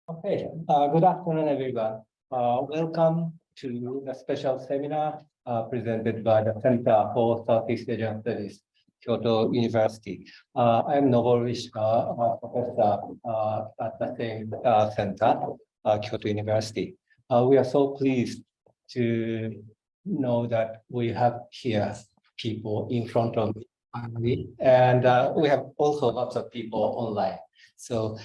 Okay, good afternoon, everyone. Welcome to the special seminar presented by the Center for Southeast Asian Studies, Kyoto University. I am Noboru Ishikawa, professor at the same center, Kyoto University. We are so pleased to know that we have here people in front of me, and we have also lots of people online. So.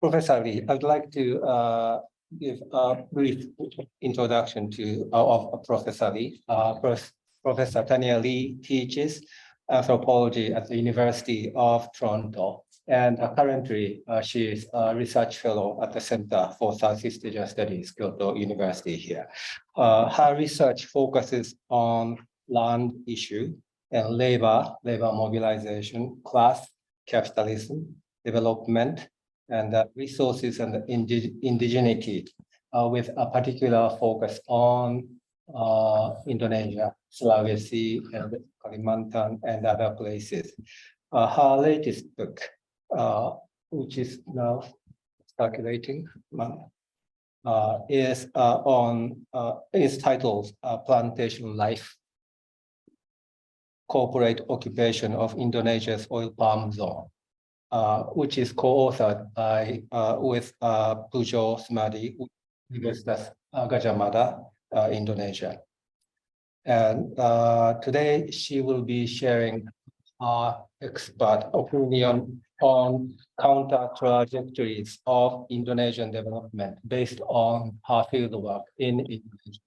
Professor Lee, I'd like to give a brief introduction to Professor Lee. Professor Tania Lee teaches anthropology at the University of Toronto, and currently she is a research fellow at the Center for Southeast Asian Studies, Kyoto University here. Her research focuses on land issue and labor mobilization, class, capitalism, development, and resources and indigeneity, with a particular focus on Indonesia, Sulawesi, and Kalimantan, and other places. Her latest book, which is now circulating, is titled Plantation Life, Corporate Occupation of Indonesia's Oil Palm Zone, which is co-authored by with Pujo Smadi, Universitas Gajah Mada, Indonesia. And today she will be sharing our expert opinion on counter-trajectories of Indonesian development based on her fieldwork in Indonesia.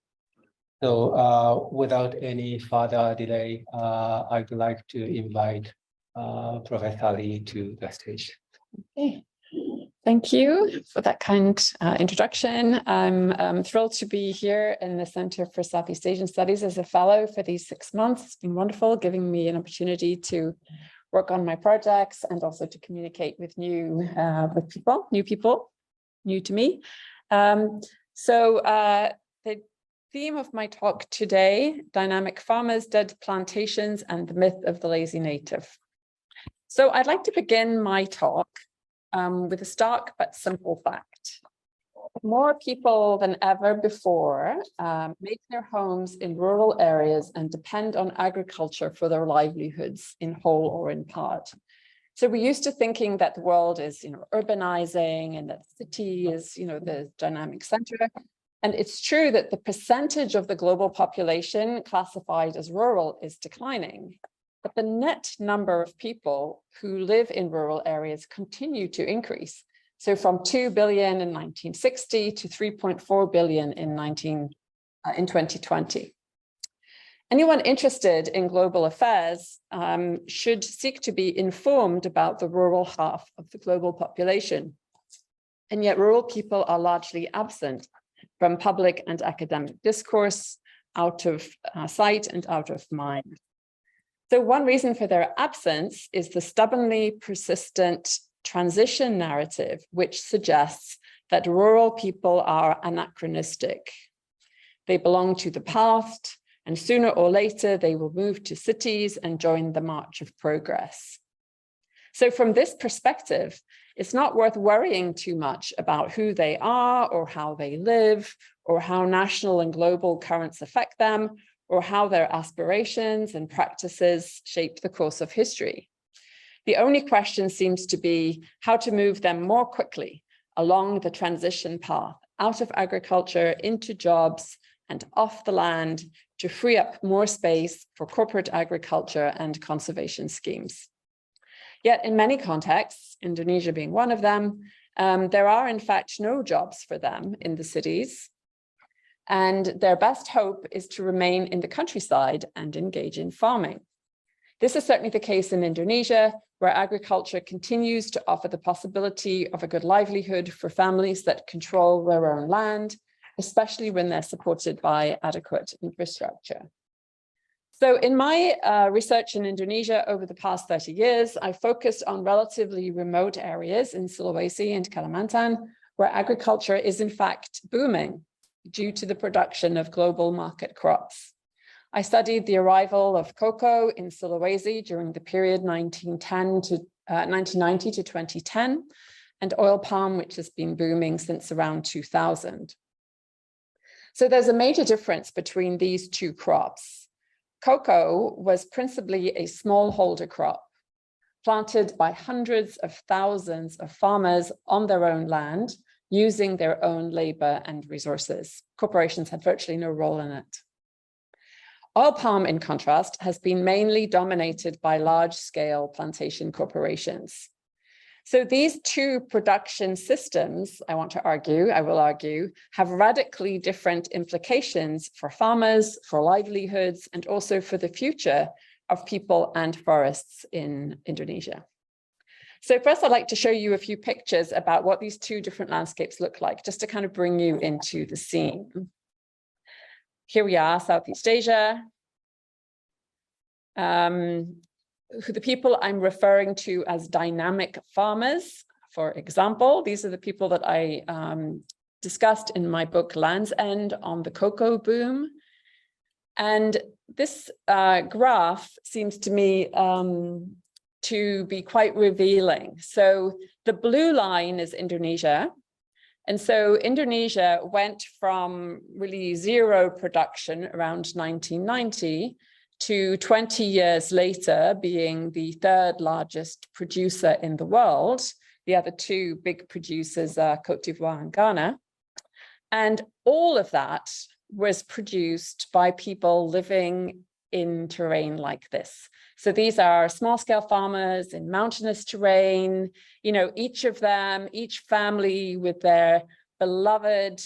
So without any further delay, I'd like to invite Professor Lee to the stage. Okay. Thank you for that kind introduction. I'm thrilled to be here in the Center for Southeast Asian Studies as a fellow for these 6 months. It's been wonderful, giving me an opportunity to work on my projects and also to communicate with new people, new to me. The theme of my talk today, dynamic farmers, dead plantations, and the myth of the lazy native. So I'd like to begin my talk with a stark but simple fact. More people than ever before make their homes in rural areas and depend on agriculture for their livelihoods in whole or in part. So we're used to thinking that the world is, urbanizing and that the city is, the dynamic center. And it's true that the percentage of the global population classified as rural is declining. But the net number of people who live in rural areas continue to increase. So from 2 billion in 1960 to 3.4 billion in 2020. Anyone interested in global affairs should seek to be informed about the rural half of the global population. And yet rural people are largely absent from public and academic discourse, out of sight and out of mind. So one reason for their absence is the stubbornly persistent transition narrative, which suggests that rural people are anachronistic. They belong to the past, and sooner or later they will move to cities and join the march of progress. So from this perspective, it's not worth worrying too much about who they are or how they live or how national and global currents affect them, or how their aspirations and practices shape the course of history. The only question seems to be how to move them more quickly along the transition path, out of agriculture, into jobs, and off the land to free up more space for corporate agriculture and conservation schemes. Yet in many contexts, Indonesia being one of them, there are in fact no jobs for them in the cities. And their best hope is to remain in the countryside and engage in farming. This is certainly the case in Indonesia, where agriculture continues to offer the possibility of a good livelihood for families that control their own land, especially when they're supported by adequate infrastructure. So in my research in Indonesia over the past 30 years, I focused on relatively remote areas in Sulawesi and Kalimantan, where agriculture is in fact booming due to the production of global market crops. I studied the arrival of cocoa in Sulawesi during the period 1990 to 2010, and oil palm, which has been booming since around 2000. So there's a major difference between these two crops. Cocoa was principally a smallholder crop, planted by hundreds of thousands of farmers on their own land, using their own labor and resources. Corporations had virtually no role in it. Oil palm, in contrast, has been mainly dominated by large-scale plantation corporations. So these two production systems, I will argue, have radically different implications for farmers, for livelihoods, and also for the future of people and forests in Indonesia. So first, I'd like to show you a few pictures about what these two different landscapes look like, just to kind of bring you into the scene. Here we are, Southeast Asia. The people I'm referring to as dynamic farmers, for example, these are the people that I discussed in my book Land's End on the cocoa boom. And this graph seems to me to be quite revealing. So the blue line is Indonesia. And so Indonesia went from really zero production around 1990 to 20 years later being the third largest producer in the world. The other two big producers are Cote d'Ivoire and Ghana. And all of that was produced by people living in terrain like this. So these are small-scale farmers in mountainous terrain, each of them, each family with their beloved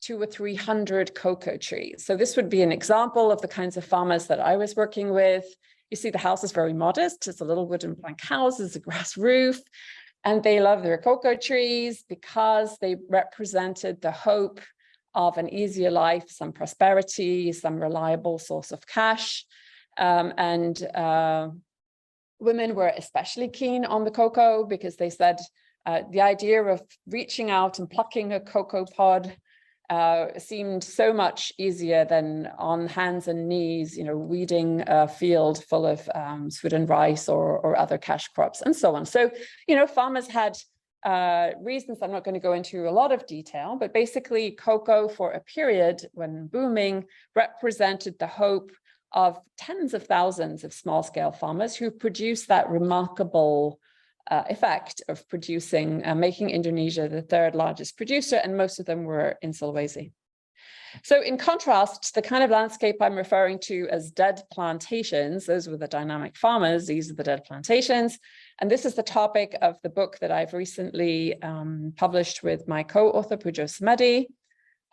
200 or 300 cocoa trees. So this would be an example of the kinds of farmers that I was working with. You see the house is very modest. It's a little wooden plank house, it's a grass roof, and they love their cocoa trees because they represented the hope of an easier life, some prosperity, some reliable source of cash. Women were especially keen on the cocoa because they said the idea of reaching out and plucking a cocoa pod seemed so much easier than on hands and knees, weeding a field full of Sweden rice or other cash crops and so on. So, farmers had reasons I'm not going to go into a lot of detail, but basically cocoa for a period when booming represented the hope of tens of thousands of small-scale farmers who produced that remarkable effect of producing, making Indonesia the third largest producer, and most of them were in Sulawesi. So in contrast, the kind of landscape I'm referring to as dead plantations, those were the dynamic farmers, these are the dead plantations. And this is the topic of the book that I've recently published with my co-author, Pujo Semedi.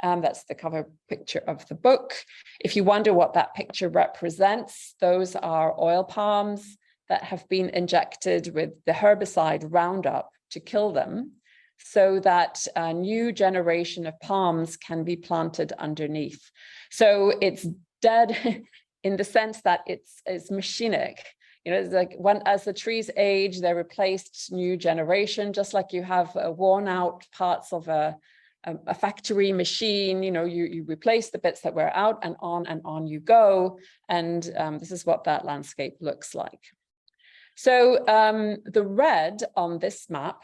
That's the cover picture of the book. If you wonder what that picture represents, those are oil palms that have been injected with the herbicide Roundup to kill them, so that a new generation of palms can be planted underneath. So it's dead in the sense that it's machinic. It's like as the trees age, they're replaced, new generation, just like you have worn out parts of a factory machine, you replace the bits that wear out, and on you go. And this is what that landscape looks like. So the red on this map,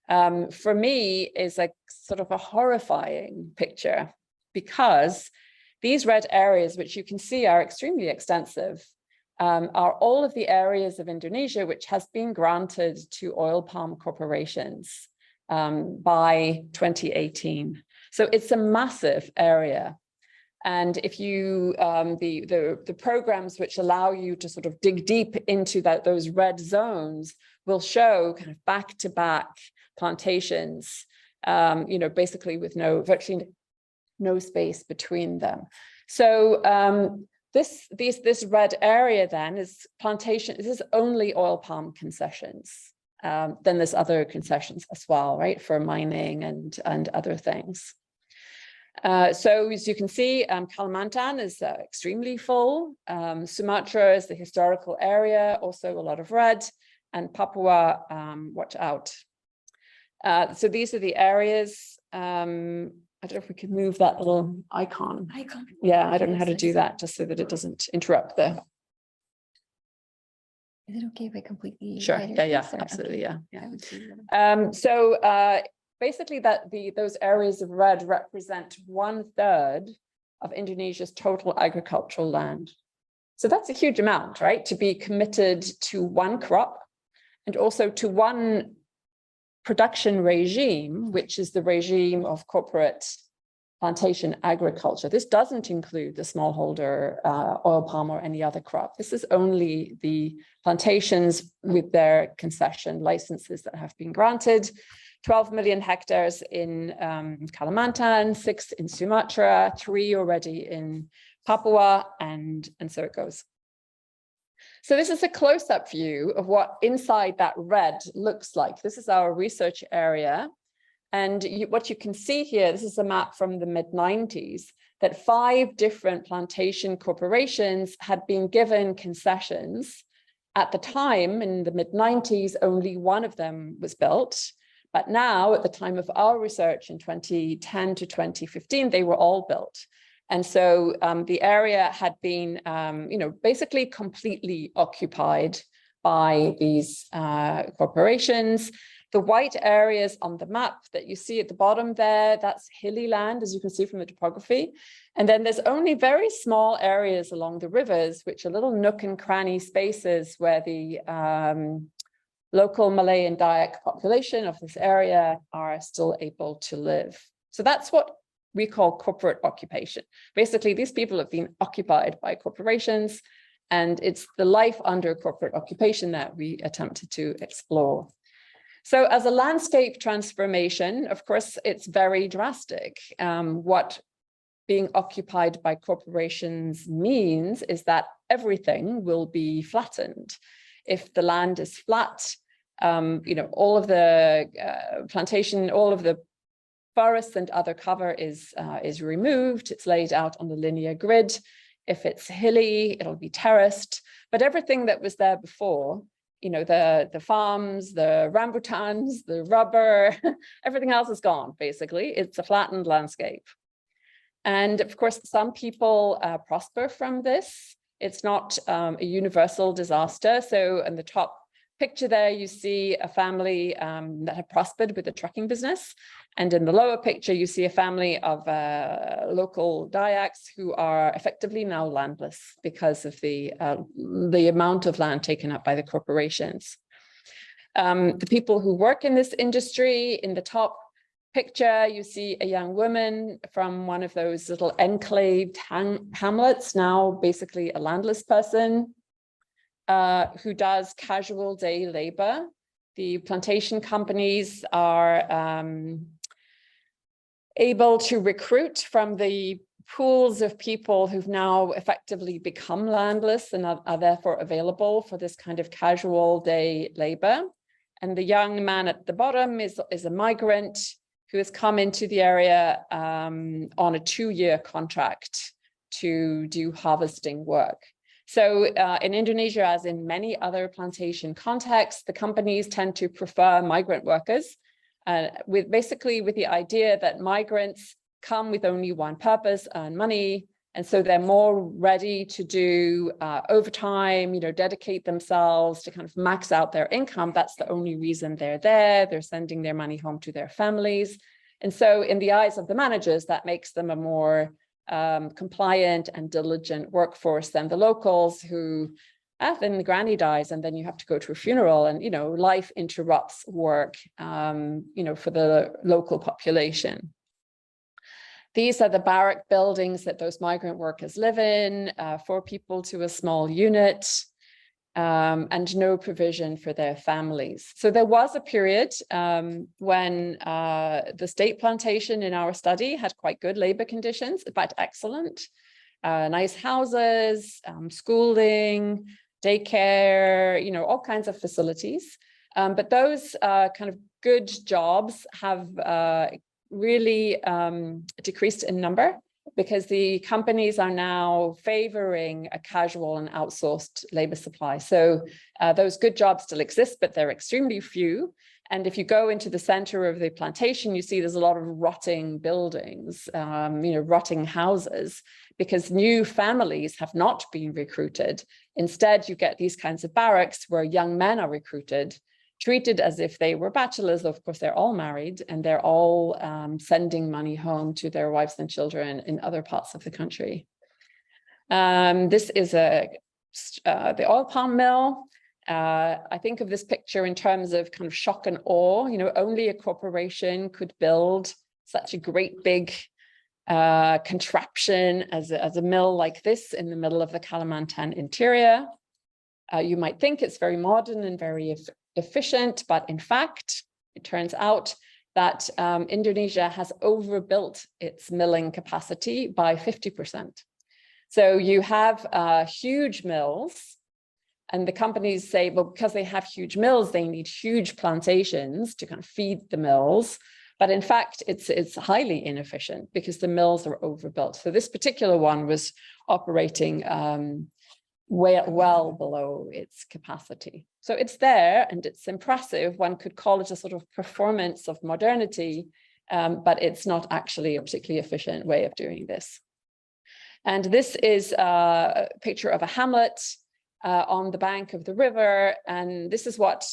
for me, is like sort of a horrifying picture, because these red areas, which you can see are extremely extensive, are all of the areas of Indonesia which has been granted to oil palm corporations by 2018. So it's a massive area. And if you, the programs which allow you to sort of dig deep into those red zones will show kind of back-to-back plantations, basically with virtually no space between them. So this red area then is plantation. This is only oil palm concessions. Then there's other concessions as well, right, for mining and other things. So as you can see, Kalimantan is extremely full. Sumatra is the historical area, also a lot of red, and Papua, watch out. So these are the areas. I don't know if we could move that little icon. Yeah, I don't know how to do that, just so that it doesn't interrupt the Is it okay if I completely? Sure. hide Yeah, this, or- absolutely. okay. Yeah. I would do that. Basically those areas of red represent 1/3 of Indonesia's total agricultural land. So that's a huge amount, right? To be committed to one crop and also to one production regime, which is the regime of corporate plantation agriculture. This doesn't include the smallholder oil palm or any other crop. This is only the plantations with their concession licenses that have been granted. 12 million hectares in Kalimantan, 6 in Sumatra, 3 already in Papua, and so it goes. So this is a close-up view of what inside that red looks like. This is our research area. And what you can see here, this is a map from the mid-90s, that 5 different plantation corporations had been given concessions. At the time, in the mid-90s, only one of them was built. But now, at the time of our research in 2010 to 2015, they were all built. And so the area had been, basically completely occupied by these corporations. The white areas on the map that you see at the bottom there, that's hilly land, as you can see from the topography. And then there's only very small areas along the rivers, which are little nook and cranny spaces where the local Malay and Dayak population of this area are still able to live. So that's what we call corporate occupation. Basically, these people have been occupied by corporations, and it's the life under corporate occupation that we attempted to explore. So as a landscape transformation, of course, it's very drastic. What being occupied by corporations means is that everything will be flattened. If the land is flat, all of the plantation, all of the forests and other cover is removed. It's laid out on the linear grid. If it's hilly, it'll be terraced. But everything that was there before, the farms, the rambutans, the rubber, everything else is gone, basically. It's a flattened landscape. And of course, some people prosper from this. It's not a universal disaster. So in the top picture there, you see a family that have prospered with the trucking business. And in the lower picture, you see a family of local Dayaks who are effectively now landless because of the amount of land taken up by the corporations. The people who work in this industry, in the top picture, you see a young woman from one of those little enclaved hamlets, now basically a landless person, who does casual day labor. The plantation companies are able to recruit from the pools of people who've now effectively become landless and are therefore available for this kind of casual day labor. And the young man at the bottom is a migrant who has come into the area on a 2-year contract to do harvesting work. So in Indonesia, as in many other plantation contexts, the companies tend to prefer migrant workers, with the idea that migrants come with only one purpose: earn money. And so they're more ready to do overtime, dedicate themselves to kind of max out their income. That's the only reason they're there. They're sending their money home to their families. And so in the eyes of the managers, that makes them a more compliant and diligent workforce than the locals who, then the granny dies and then you have to go to a funeral, and life interrupts work for the local population. These are the barrack buildings that those migrant workers live in, 4 people to a small unit, and no provision for their families. So there was a period when the state plantation in our study had quite good labor conditions, in fact, excellent. Nice houses, schooling, daycare, all kinds of facilities. But those kind of good jobs have really decreased in number, because the companies are now favoring a casual and outsourced labor supply. So those good jobs still exist, but they're extremely few. And if you go into the center of the plantation, you see there's a lot of rotting buildings, rotting houses, because new families have not been recruited Instead, you get these kinds of barracks where young men are recruited, treated as if they were bachelors. Of course, they're all married and they're all sending money home to their wives and children in other parts of the country. This is the oil palm mill. I think of this picture in terms of kind of shock and awe. You know, only a corporation could build such a great big contraption as a mill like this in the middle of the Kalimantan interior. You might think it's very modern and very efficient, but in fact, it turns out that Indonesia has overbuilt its milling capacity by 50%. So you have huge mills, and the companies say, well, because they have huge mills, they need huge plantations to kind of feed the mills. But in fact, it's highly inefficient because the mills are overbuilt. So this particular one was operating well below its capacity. So it's there and it's impressive. One could call it a sort of performance of modernity, but it's not actually a particularly efficient way of doing this. And this is a picture of a hamlet on the bank of the river. And this is what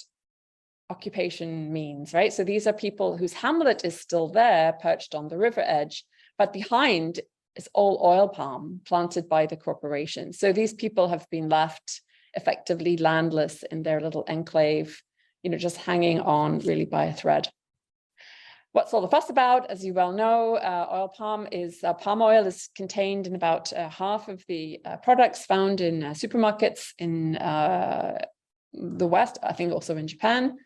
occupation means, right? So these are people whose hamlet is still there, perched on the river edge, but behind is all oil palm planted by the corporation. So these people have been left effectively landless in their little enclave, you know, just hanging on really by a thread. What's all the fuss about? As you well know, palm oil is contained in about half of the products found in supermarkets in the West, I think also in Japan.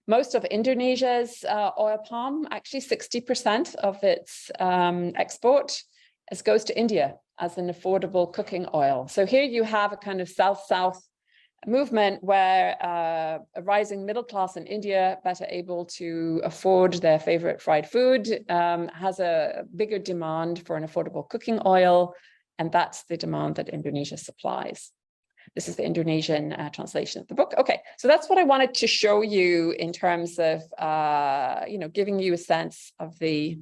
Most of Indonesia's oil palm, actually 60% of its export, goes to India as an affordable cooking oil. So here you have a kind of South-South movement where a rising middle class in India, better able to afford their favorite fried food, has a bigger demand for an affordable cooking oil, and that's the demand that Indonesia supplies. This is the Indonesian translation of the book. Okay, so that's what I wanted to show you in terms of, you know, giving you a sense of the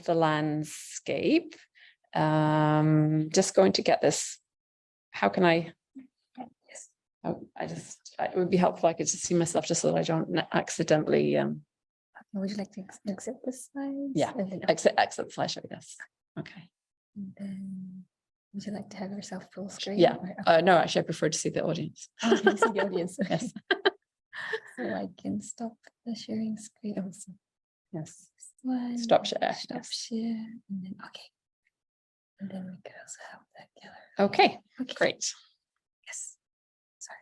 landscape. Just going to get this. How can I? Yes. Oh, it would be helpful if I could just see myself just so that I don't accidentally. Would you like to exit this slide? Yeah, exit slideshow. Yes. Okay. And then, would you like to have yourself full screen? Yeah. Or, no, actually, I prefer to see the audience. oh, can you see the audience? Yes. So I can stop the sharing screen also. Yes. One, Stop share. Stop share. And then okay. And then we could also have that gallery. Okay. Okay. Great. Yes. Sorry.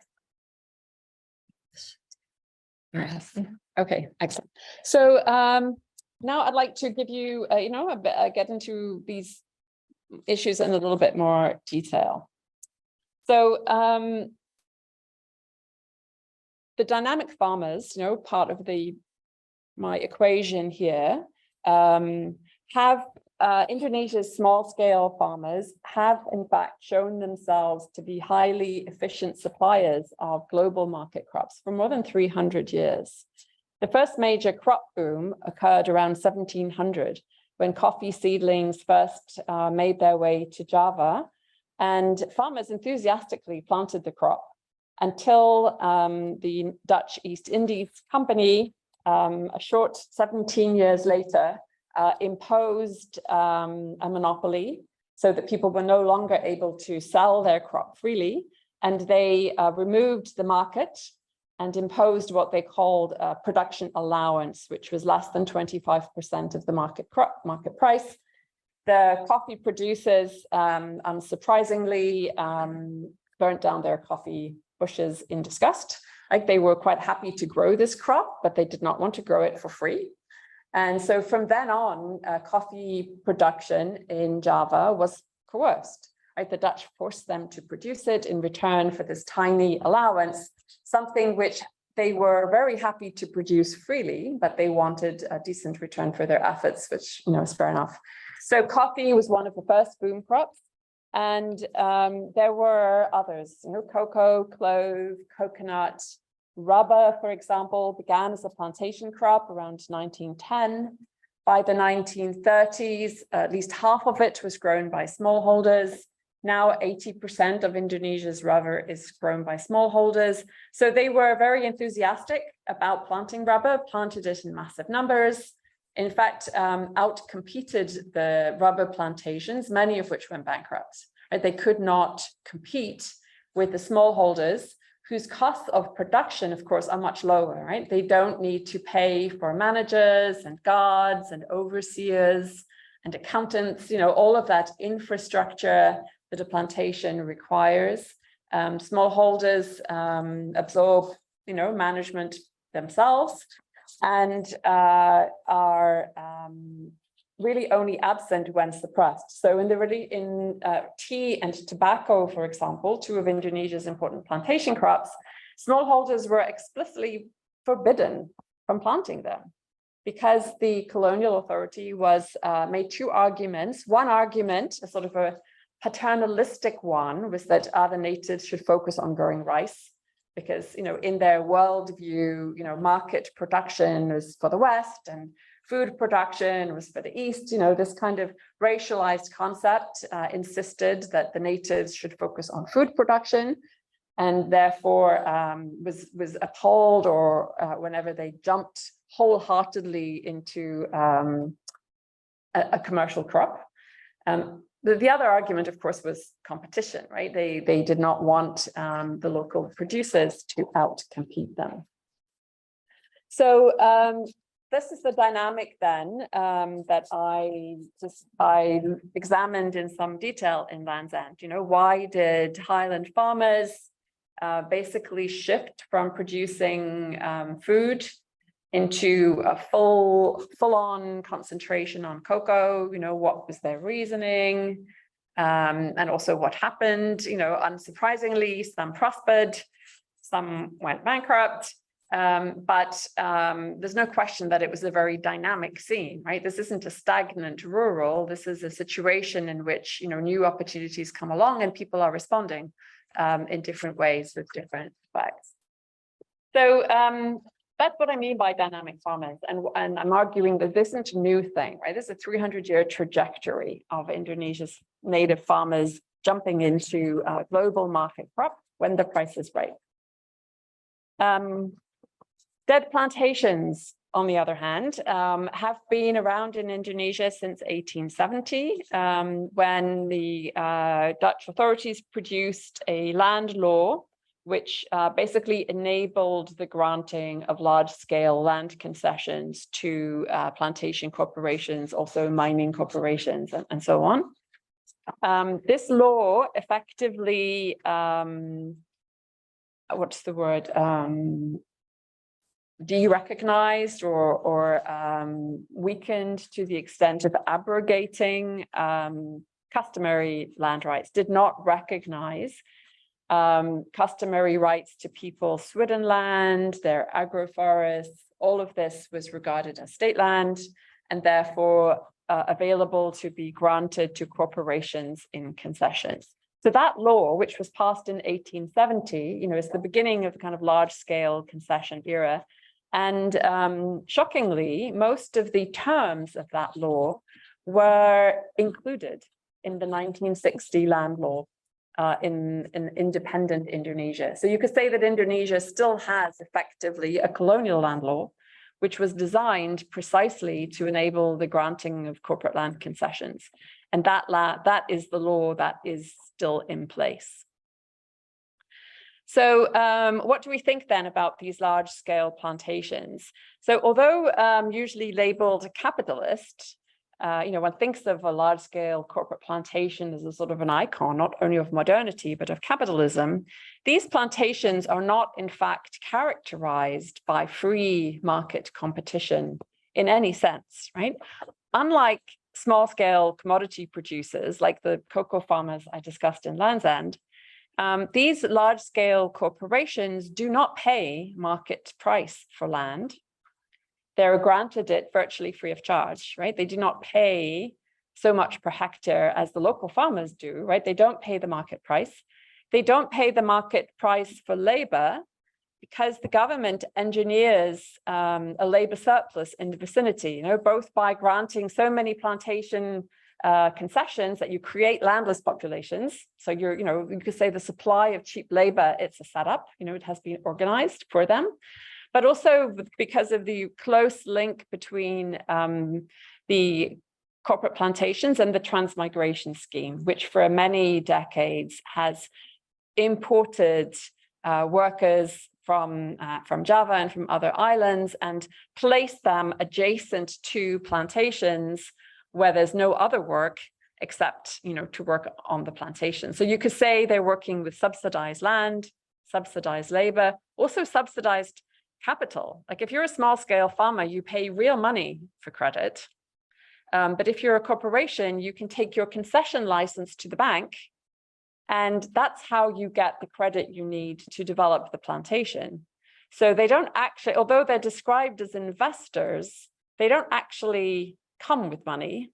Yes. Okay. Excellent. So now I'd like to give you, you know, a bit, get into these issues in a little bit more detail. So the dynamic farmers, you know, part of my equation here, have Indonesia's small-scale farmers have in fact shown themselves to be highly efficient suppliers of global market crops for more than 300 years. The first major crop boom occurred around 1700, when coffee seedlings first made their way to Java, and farmers enthusiastically planted the crop until the Dutch East Indies Company, a short 17 years later, imposed a monopoly so that people were no longer able to sell their crop freely, and they removed the market and imposed what they called a production allowance, which was less than 25% of the market price. The coffee producers, unsurprisingly, burnt down their coffee bushes in disgust. Like, they were quite happy to grow this crop, but they did not want to grow it for free. And so from then on, coffee production in Java was coerced. Right? The Dutch forced them to produce it in return for this tiny allowance, something which they were very happy to produce freely, but they wanted a decent return for their efforts, which, you know, is fair enough. So coffee was one of the first boom crops, and there were others, you know, cocoa, clove, coconut, rubber, for example, began as a plantation crop around 1910. By the 1930s, at least half of it was grown by smallholders. Now 80% of Indonesia's rubber is grown by smallholders. So they were very enthusiastic about planting rubber, planted it in massive numbers. In fact, outcompeted the rubber plantations, many of which went bankrupt. Right? They could not compete with the smallholders, whose costs of production, of course, are much lower, right? They don't need to pay for managers and guards and overseers and accountants, all of that infrastructure that a plantation requires. Smallholders absorb, management themselves, and are really only absent when suppressed. So in tea and tobacco, for example, two of Indonesia's important plantation crops, smallholders were explicitly forbidden from planting them, because the colonial authority made two arguments. One argument, a sort of a paternalistic one, was that the natives should focus on growing rice, because in their worldview, market production was for the West and food production was for the East. This kind of racialized concept insisted that the natives should focus on food production, and therefore was appalled or whenever they jumped wholeheartedly into a commercial crop. The other argument, of course, was competition, right? They did not want the local producers to outcompete them. So this is the dynamic then that I examined in some detail in Land's End. Why did highland farmers basically shift from producing food into a full-on concentration on cocoa? What was their reasoning? And also what happened? Unsurprisingly, some prospered, some went bankrupt. But there's no question that it was a very dynamic scene, right? This isn't a stagnant rural. This is a situation in which, new opportunities come along and people are responding in different ways with different effects. So that's what I mean by dynamic farmers. And I'm arguing that this isn't a new thing, right? This is a 300-year trajectory of Indonesia's native farmers jumping into global market crop when the price is right. Dead plantations, on the other hand, have been around in Indonesia since 1870, when the Dutch authorities produced a land law which basically enabled the granting of large-scale land concessions to plantation corporations, also mining corporations, and so on. This law effectively, what's the word? De-recognized or weakened to the extent of abrogating customary land rights, did not recognize customary rights to people's swidden land, their agroforests. All of this was regarded as state land and therefore available to be granted to corporations in concessions. So that law, which was passed in 1870, is the beginning of the kind of large-scale concession era. And shockingly, most of the terms of that law were included in the 1960 land law in independent Indonesia. So you could say that Indonesia still has effectively a colonial land law, which was designed precisely to enable the granting of corporate land concessions. And that is the law that is still in place. So what do we think then about these large-scale plantations? So although usually labeled capitalist, one thinks of a large-scale corporate plantation as a sort of an icon, not only of modernity, but of capitalism. These plantations are not, in fact, characterized by free market competition in any sense, right? Unlike small-scale commodity producers, like the cocoa farmers I discussed in Land's End, these large-scale corporations do not pay market price for land. They're granted it virtually free of charge, right? They do not pay so much per hectare as the local farmers do, right? They don't pay the market price. They don't pay the market price for labor because the government engineers a labor surplus in the vicinity, both by granting so many plantation concessions that you create landless populations. So you could say the supply of cheap labor, it's a setup, it has been organized for them. But also because of the close link between the corporate plantations and the transmigration scheme, which for many decades has imported workers from Java and from other islands and placed them adjacent to plantations where there's no other work except to work on the plantation. So you could say they're working with subsidized land, subsidized labor, also subsidized capital. Like if you're a small scale farmer, you pay real money for credit. But if you're a corporation, you can take your concession license to the bank, and that's how you get the credit you need to develop the plantation. So they don't actually, although they're described as investors, they don't actually come with money.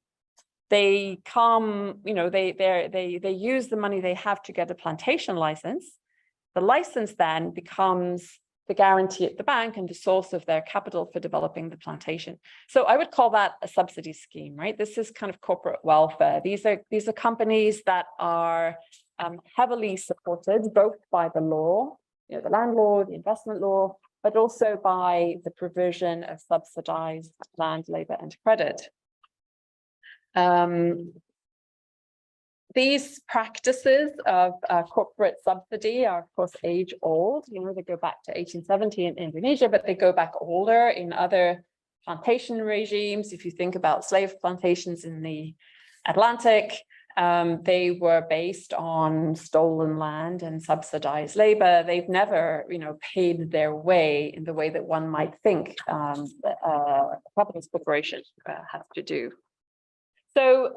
They come, they use the money they have to get a plantation license. The license then becomes the guarantee at the bank and the source of their capital for developing the plantation. So I would call that a subsidy scheme, right? This is kind of corporate welfare. These are companies that are heavily supported both by the law, the land law, the investment law, but also by the provision of subsidized land, labor, and credit. These practices of corporate subsidy are, of course, age old. They go back to 1870 in Indonesia, but they go back older in other plantation regimes. If you think about slave plantations in the Atlantic, they were based on stolen land and subsidized labor. They've never, paid their way in the way that one might think a capitalist corporation has to do. So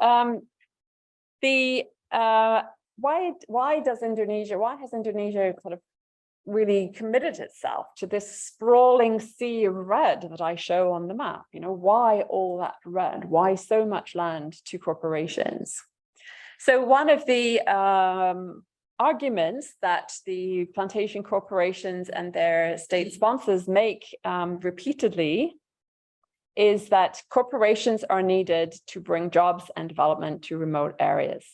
why has Indonesia sort of really committed itself to this sprawling sea of red that I show on the map? Why all that red? Why so much land to corporations? So one of the arguments that the plantation corporations and their state sponsors make repeatedly is that corporations are needed to bring jobs and development to remote areas.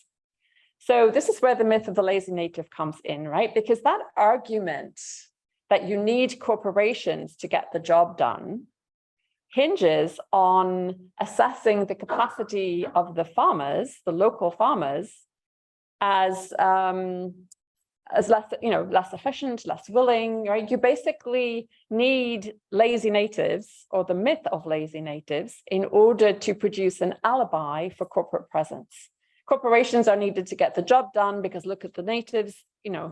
So this is where the myth of the lazy native comes in, right? Because that argument that you need corporations to get the job done hinges on assessing the capacity of the farmers, the local farmers, as less efficient, less willing, right? You basically need lazy natives, or the myth of lazy natives, in order to produce an alibi for corporate presence. Corporations are needed to get the job done because look at the natives,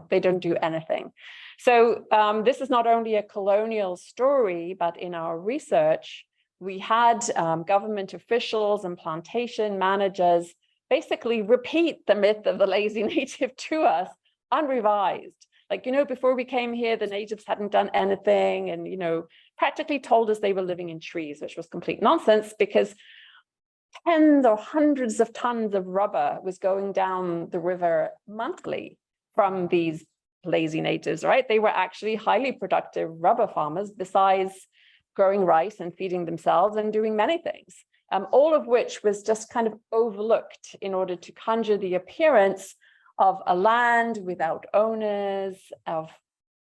they don't do anything. So this is not only a colonial story, but in our research, we had government officials and plantation managers basically repeat the myth of the lazy native to us, unrevised. Before we came here, the natives hadn't done anything and, practically told us they were living in trees, which was complete nonsense because tens or hundreds of tons of rubber was going down the river monthly from these lazy natives, right? They were actually highly productive rubber farmers besides growing rice and feeding themselves and doing many things, all of which was just kind of overlooked in order to conjure the appearance of a land without owners, of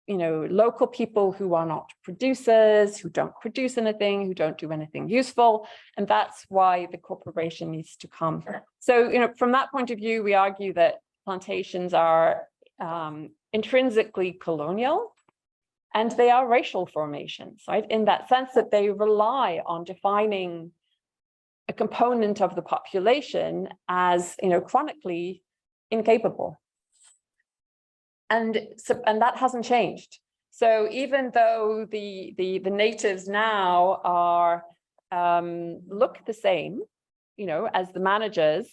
local people who are not producers, who don't produce anything, who don't do anything useful. And that's why the corporation needs to come. So, from that point of view, we argue that plantations are intrinsically colonial, and they are racial formations, right? In that sense that they rely on defining a component of the population as, chronically incapable. And that hasn't changed. So even though the natives now are look the same, as the managers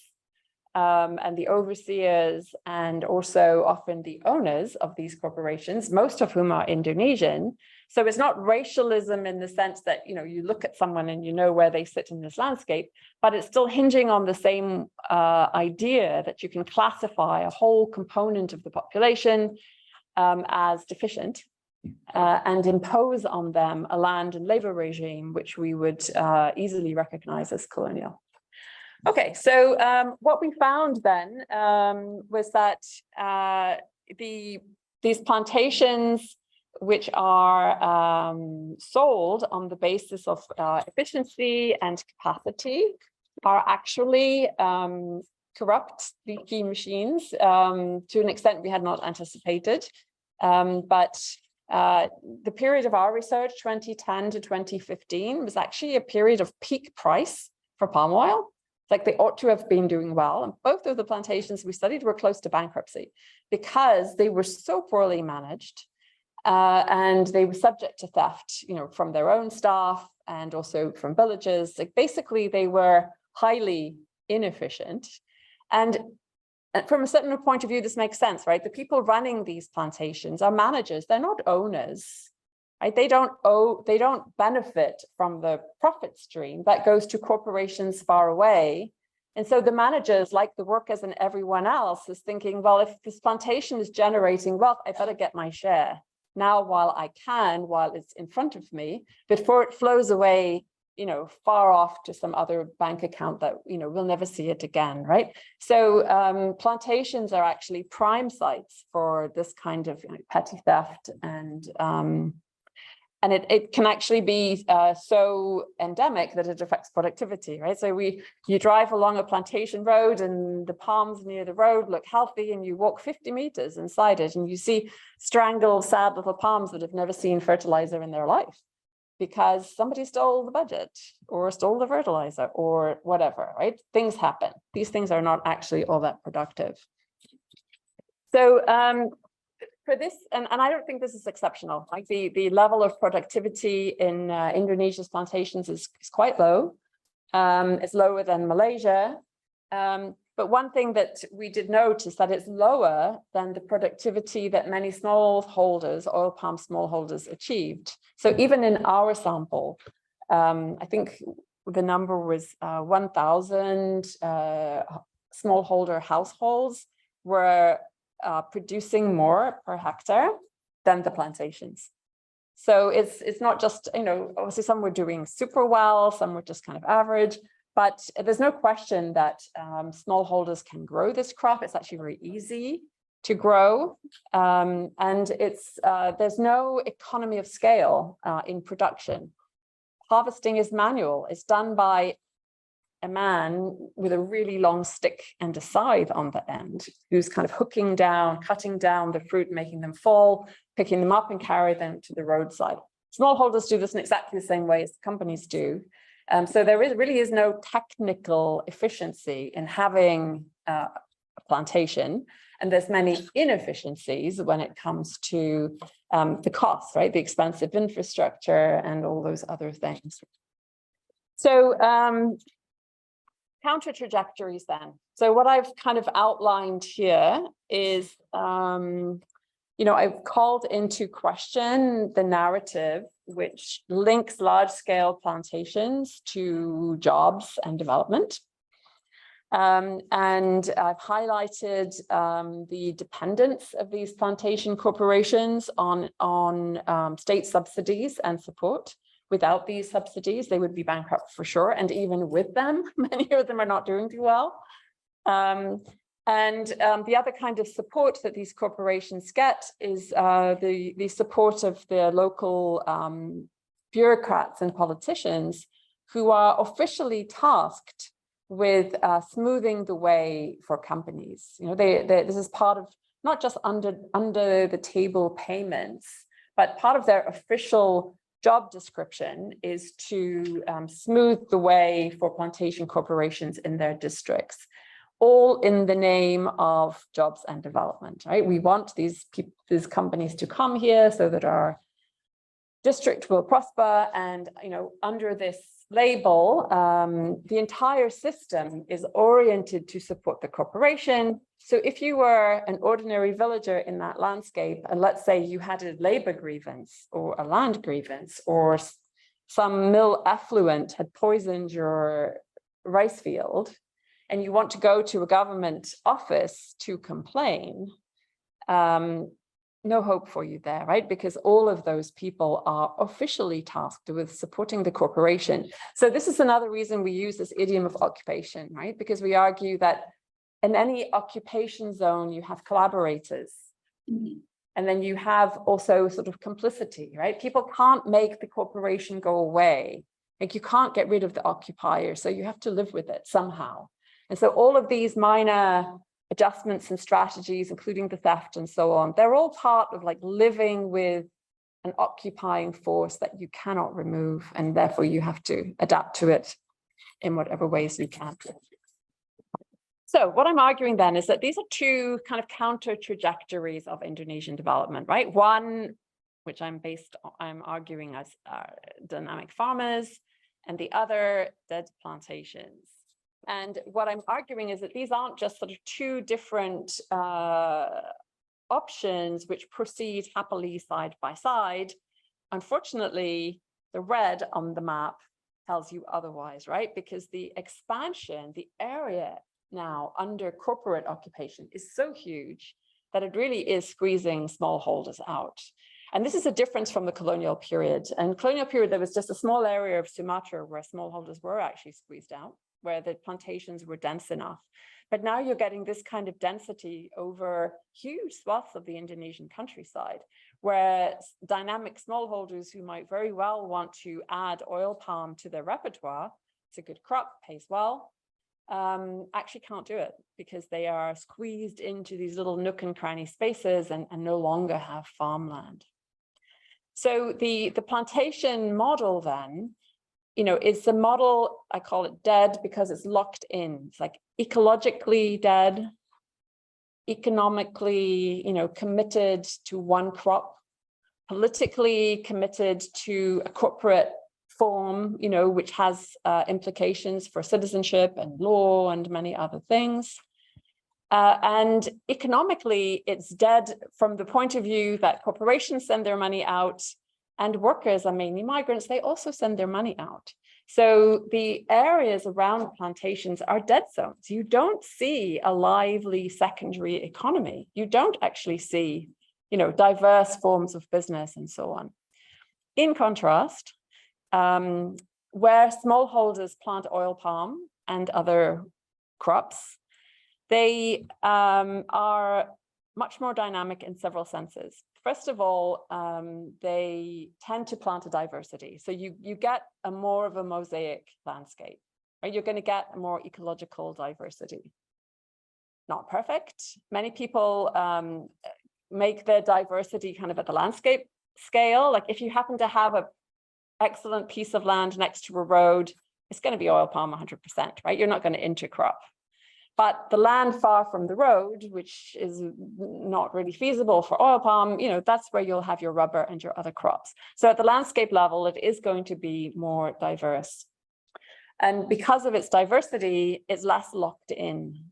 and the overseers, and also often the owners of these corporations, most of whom are Indonesian. So it's not racialism in the sense that, you look at someone and you know where they sit in this landscape, but it's still hinging on the same idea that you can classify a whole component of the population as deficient and impose on them a land and labor regime, which we would easily recognize as colonial. Okay, so what we found then was that these plantations, which are sold on the basis of efficiency and capacity, are actually corrupt, leaky machines to an extent we had not anticipated. But the period of our research, 2010 to 2015, was actually a period of peak price for palm oil. Like they ought to have been doing well. And both of the plantations we studied were close to bankruptcy because they were so poorly managed and they were subject to theft, from their own staff and also from villagers. Like basically they were highly inefficient. And from a certain point of view, this makes sense, right? The people running these plantations are managers, they're not owners. Right? They don't benefit from the profit stream that goes to corporations far away. And so the managers, like the workers and everyone else, is thinking, well, if this plantation is generating wealth, I better get my share now while I can, while it's in front of me, before it flows away, far off to some other bank account that, we'll never see it again, right? So plantations are actually prime sites for this kind of petty theft, and it can actually be so endemic that it affects productivity, right? So you drive along a plantation road and the palms near the road look healthy, and you walk 50 meters inside it and you see strangled, sad little palms that have never seen fertilizer in their life because somebody stole the budget or stole the fertilizer or whatever, right? Things happen. These things are not actually all that productive. So for this, and I don't think this is exceptional, like the level of productivity in Indonesia's plantations is quite low. It's lower than Malaysia. But one thing that we did note is that it's lower than the productivity that many smallholders, oil palm smallholders, achieved. So even in our sample, I think the number was 1,000 smallholder households were producing more per hectare than the plantations. So it's not just, obviously some were doing super well, some were just kind of average, but there's no question that smallholders can grow this crop. It's actually very easy to grow. And there's no economy of scale in production. Harvesting is manual. It's done by a man with a really long stick and a scythe on the end, who's kind of hooking down, cutting down the fruit, making them fall, picking them up and carry them to the roadside. Smallholders do this in exactly the same way as companies do. So there really is no technical efficiency in having a plantation, and there's many inefficiencies when it comes to the cost, right? The expensive infrastructure and all those other things. So counter-trajectories then. So what I've kind of outlined here is, I've called into question the narrative which links large-scale plantations to jobs and development. And I've highlighted the dependence of these plantation corporations on state subsidies and support. Without these subsidies, they would be bankrupt for sure. And even with them, many of them are not doing too well. The other kind of support that these corporations get is the support of the local bureaucrats and politicians who are officially tasked with smoothing the way for companies. This is part of not just under the table payments, but part of their official job description is to smooth the way for plantation corporations in their districts, all in the name of jobs and development, right? We want these companies to come here so that our district will prosper. And, under this label, the entire system is oriented to support the corporation. So if you were an ordinary villager in that landscape, and let's say you had a labor grievance or a land grievance, or some mill effluent had poisoned your rice field, and you want to go to a government office to complain, no hope for you there, right? Because all of those people are officially tasked with supporting the corporation. So this is another reason we use this idiom of occupation, right? Because we argue that in any occupation zone, you have collaborators. And then you have also sort of complicity, right? People can't make the corporation go away. Like you can't get rid of the occupier, so you have to live with it somehow. And so all of these minor adjustments and strategies, including the theft and so on, they're all part of like living with an occupying force that you cannot remove, and therefore you have to adapt to it in whatever ways you can. So what I'm arguing then is that these are two kind of counter trajectories of Indonesian development, right? One, which I'm arguing as dynamic farmers, and the other, dead plantations. And what I'm arguing is that these aren't just sort of two different options which proceed happily side by side. Unfortunately, the red on the map tells you otherwise, right? Because the expansion, the area now under corporate occupation is so huge that it really is squeezing smallholders out. And this is a difference from the colonial period. And colonial period, there was just a small area of Sumatra where smallholders were actually squeezed out, where the plantations were dense enough. But now you're getting this kind of density over huge swaths of the Indonesian countryside, where dynamic smallholders who might very well want to add oil palm to their repertoire, it's a good crop, pays well, actually can't do it because they are squeezed into these little nook and cranny spaces and no longer have farmland. So the plantation model then, it's a model, I call it dead because it's locked in. It's like ecologically dead, economically, committed to one crop, politically committed to a corporate form, which has implications for citizenship and law and many other things. And economically, it's dead from the point of view that corporations send their money out and workers are mainly migrants. They also send their money out. So the areas around plantations are dead zones. You don't see a lively secondary economy. You don't actually see, diverse forms of business and so on. In contrast, where smallholders plant oil palm and other crops, they are much more dynamic in several senses. First of all, they tend to plant a diversity. So you get a more of a mosaic landscape, right? You're going to get more ecological diversity. Not perfect. Many people make their diversity kind of at the landscape scale. Like if you happen to have an excellent piece of land next to a road, it's going to be oil palm 100%, right? You're not going to intercrop. But the land far from the road, which is not really feasible for oil palm, that's where you'll have your rubber and your other crops. So at the landscape level, it is going to be more diverse. And because of its diversity, it's less locked in.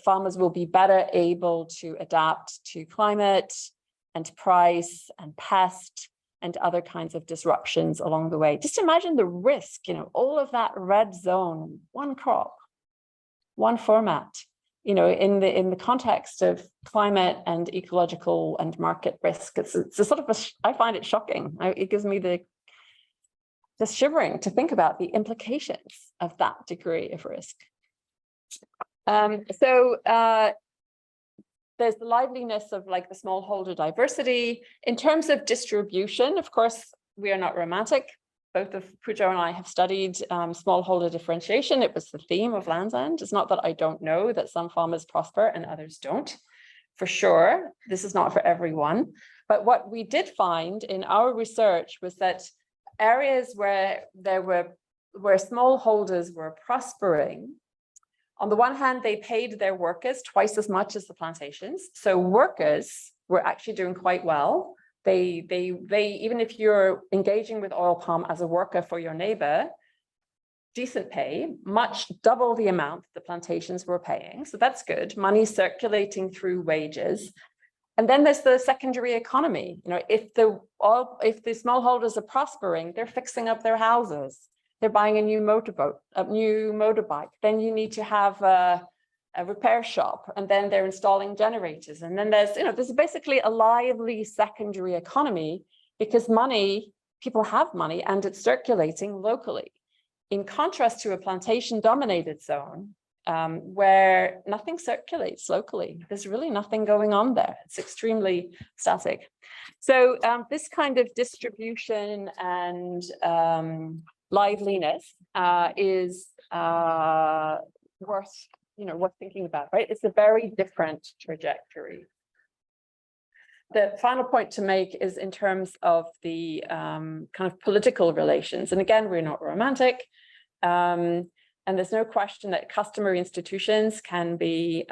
Farmers will be better able to adapt to climate and price and pest and other kinds of disruptions along the way. Just imagine the risk, all of that red zone, one crop, one format, in the context of climate and ecological and market risk. It's a sort of I find it shocking. It gives me just shivering to think about the implications of that degree of risk. There's the liveliness of like the smallholder diversity. In terms of distribution, of course, we are not romantic. Both of Pujo and I have studied smallholder differentiation. It was the theme of Land's End. It's not that I don't know that some farmers prosper and others don't. For sure, this is not for everyone. But what we did find in our research was that areas where smallholders were prospering, on the one hand, they paid their workers twice as much as the plantations. So workers were actually doing quite well. They even if you're engaging with oil palm as a worker for your neighbor, decent pay, much double the amount the plantations were paying. So that's good. Money circulating through wages. And then there's the secondary economy. If the smallholders are prospering, they're fixing up their houses. They're buying a new motorbike. Then you need to have a repair shop, and then they're installing generators. And then there's basically a lively secondary economy because people have money and it's circulating locally. In contrast to a plantation dominated zone, where nothing circulates locally. There's really nothing going on there. It's extremely static. So this kind of distribution and liveliness is worth thinking about, right? It's a very different trajectory. The final point to make is in terms of the kind of political relations. And again, we're not romantic. And there's no question that customary institutions can be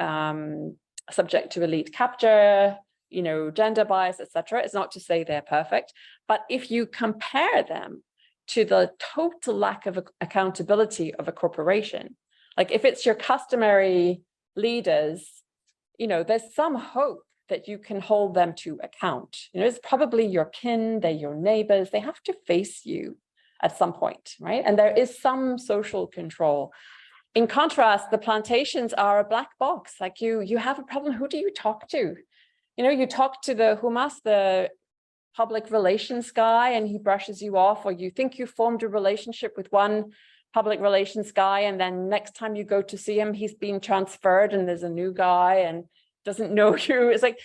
subject to elite capture, gender bias, etc. It's not to say they're perfect, but if you compare them to the total lack of accountability of a corporation, like if it's your customary leaders, there's some hope that you can hold them to account. It's probably your kin, they're your neighbors, they have to face you at some point, right? And there is some social control. In contrast, the plantations are a black box. Like you have a problem, who do you talk to? You talk to the humas, the public relations guy, and he brushes you off, or you think you formed a relationship with one public relations guy, and then next time you go to see him, he's been transferred and there's a new guy and doesn't know you. It's like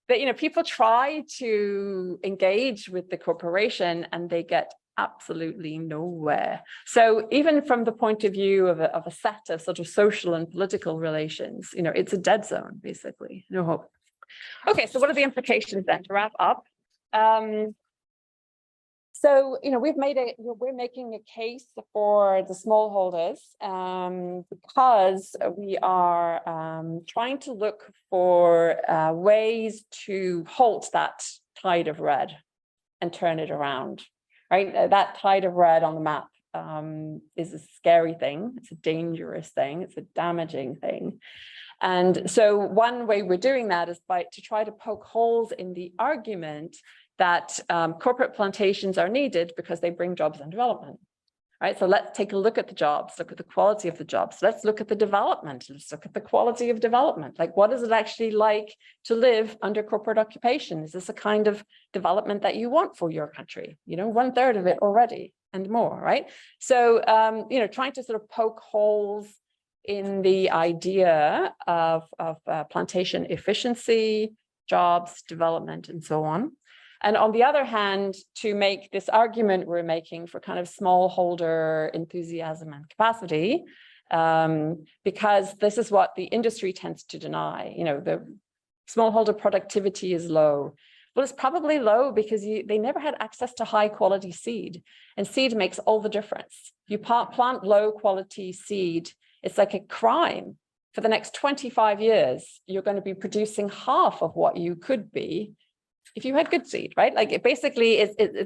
that, people try to engage with the corporation and they get absolutely nowhere. So even from the point of view of a set of sort of social and political relations, it's a dead zone, basically. No hope. Okay, so what are the implications then to wrap up? So, we're making a case for the smallholders because we are trying to look for ways to halt that tide of red and turn it around, right? That tide of red on the map is a scary thing. It's a dangerous thing. It's a damaging thing. And so one way we're doing that is to try to poke holes in the argument that corporate plantations are needed because they bring jobs and development, right? So let's take a look at the jobs, look at the quality of the jobs. Let's look at the development. Let's look at the quality of development. Like, what is it actually like to live under corporate occupation? Is this a kind of development that you want for your country? 1/3 of it already and more, right? So, trying to sort of poke holes in the idea of plantation efficiency, jobs, development, and so on. And on the other hand, to make this argument we're making for kind of smallholder enthusiasm and capacity, because this is what the industry tends to deny. The smallholder productivity is low. Well, it's probably low because they never had access to high quality seed, and seed makes all the difference. You plant low quality seed, it's like a crime. For the next 25 years, you're going to be producing half of what you could be if you had good seed, right? Like, it basically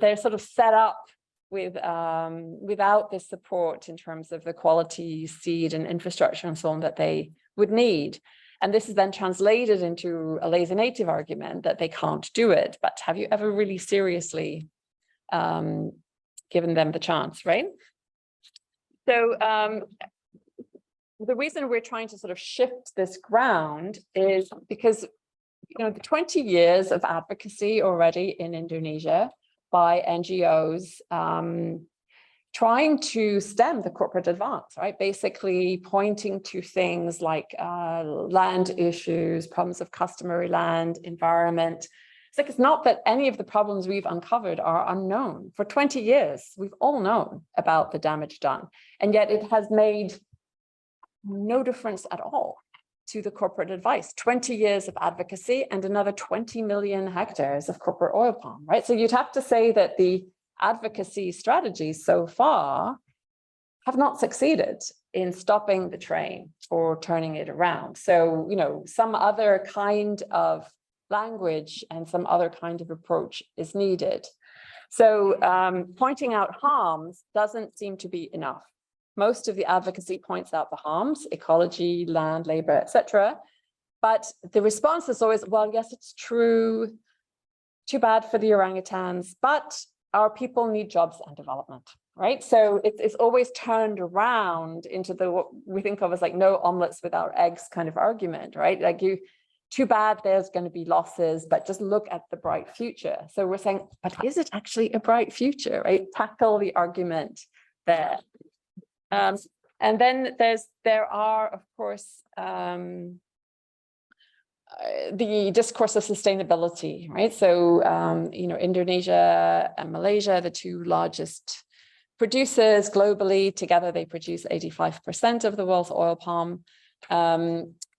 they're sort of set up with without this support in terms of the quality seed and infrastructure and so on that they would need. And this is then translated into a lazy native argument that they can't do it. But have you ever really seriously given them the chance, right? So the reason we're trying to sort of shift this ground is because the 20 years of advocacy already in Indonesia by NGOs trying to stem the corporate advance, right? Basically pointing to things like land issues, problems of customary land, environment. It's not that any of the problems we've uncovered are unknown. For 20 years, we've all known about the damage done, and yet it has made no difference at all to the corporate advice. 20 years of advocacy and another 20 million hectares of corporate oil palm, right? So you'd have to say that the advocacy strategies so far have not succeeded in stopping the train or turning it around. So, some other kind of language and some other kind of approach is needed. So pointing out harms doesn't seem to be enough. Most of the advocacy points out the harms, ecology, land, labor, etc. But the response is always, well, yes, it's true. Too bad for the orangutans, but our people need jobs and development. right? So it's always turned around into what we think of as like no omelets without eggs kind of argument, right? Like too bad there's going to be losses, but just look at the bright future. So we're saying, but is it actually a bright future, right? Tackle the argument there. And then there are, of course, the discourse of sustainability, right? So, Indonesia and Malaysia, the two largest producers globally, together they produce 85% of the world's oil palm.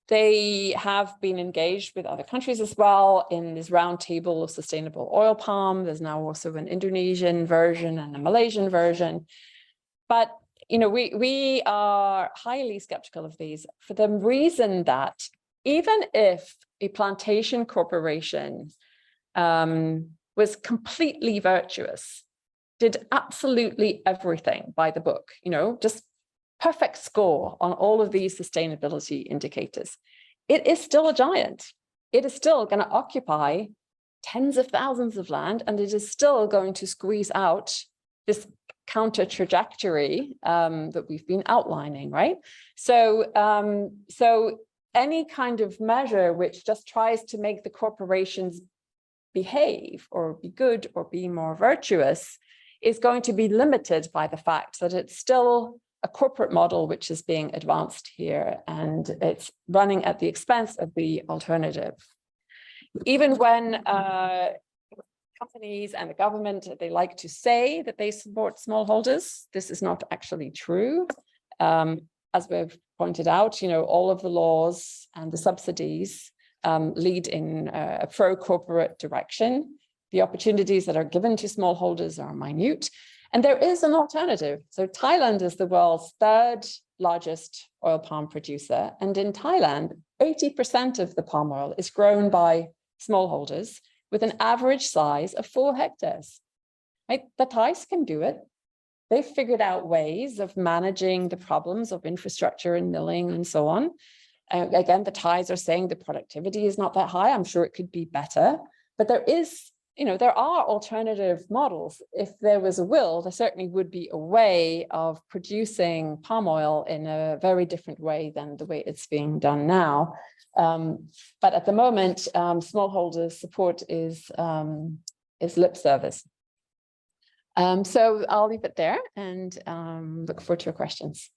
They have been engaged with other countries as well in this roundtable of sustainable oil palm. There's now also an Indonesian version and a Malaysian version. But we are highly skeptical of these for the reason that even if a plantation corporation was completely virtuous, did absolutely everything by the book, just perfect score on all of these sustainability indicators, it is still a giant. It is still going to occupy tens of thousands of land, and it is still going to squeeze out this counter-trajectory that we've been outlining, right? So any kind of measure which just tries to make the corporations behave or be good or be more virtuous is going to be limited by the fact that it's still a corporate model which is being advanced here, and it's running at the expense of the alternative. Even when companies and the government, they like to say that they support smallholders, this is not actually true. As we've pointed out, all of the laws and the subsidies lead in a pro-corporate direction. The opportunities that are given to smallholders are minute, and there is an alternative. So Thailand is the world's third largest oil palm producer, and in Thailand, 80% of the palm oil is grown by smallholders with an average size of 4 hectares. Right? The Thais can do it. They've figured out ways of managing the problems of infrastructure and milling and so on. Again, the Thais are saying the productivity is not that high. I'm sure it could be better, but there are alternative models. If there was a will, there certainly would be a way of producing palm oil in a very different way than the way it's being done now. But at the moment, smallholder support is lip service. So I'll leave it there and look forward to your questions.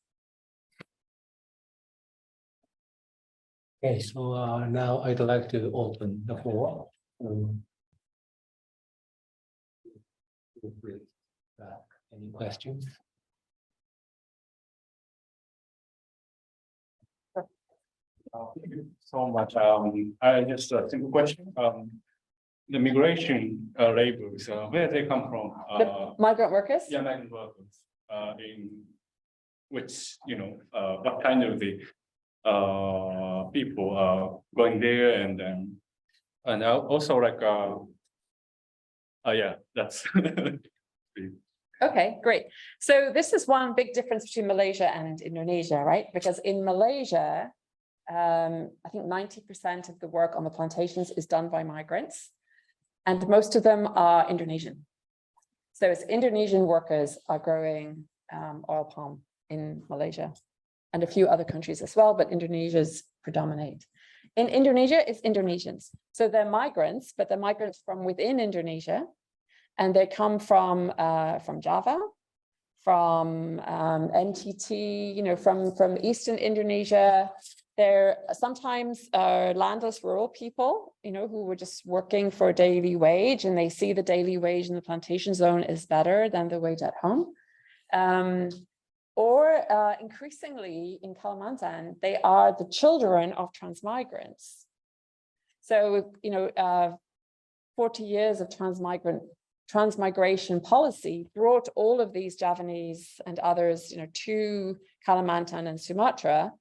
Okay, so now I'd like to open the floor. Any questions? Thank you so much. I just a simple question. The migration labors, where they come from? The migrant workers? Yeah, migrant workers. In which what kind of the people are going there, and also like yeah, that's. Okay, great. So this is one big difference between Malaysia and Indonesia, right? Because in Malaysia, I think 90% of the work on the plantations is done by migrants, and most of them are Indonesian. So it's Indonesian workers are growing oil palm in Malaysia and a few other countries as well, but Indonesia's predominate. In Indonesia, it's Indonesians. So they're migrants, but they're migrants from within Indonesia, and they come from Java, from NTT, from Eastern Indonesia. They're sometimes landless rural people, who were just working for a daily wage, and they see the daily wage in the plantation zone is better than the wage at home. Or increasingly in Kalimantan, they are the children of transmigrants. So, 40 years of transmigration policy brought all of these Javanese and others, to Kalimantan and Sumatra.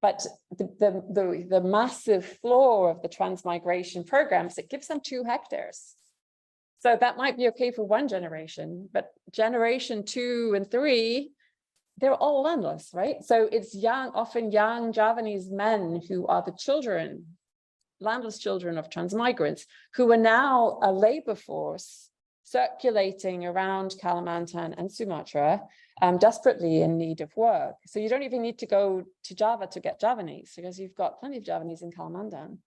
But the massive flaw of the transmigration programs, it gives them 2 hectares. So that might be okay for one generation, but generation 2 and 3, they're all landless, right? So it's often young Javanese men who are the landless children of transmigrants, who are now a labor force circulating around Kalimantan and Sumatra, desperately in need of work. So you don't even need to go to Java to get Javanese, because you've got plenty of Javanese in Kalimantan.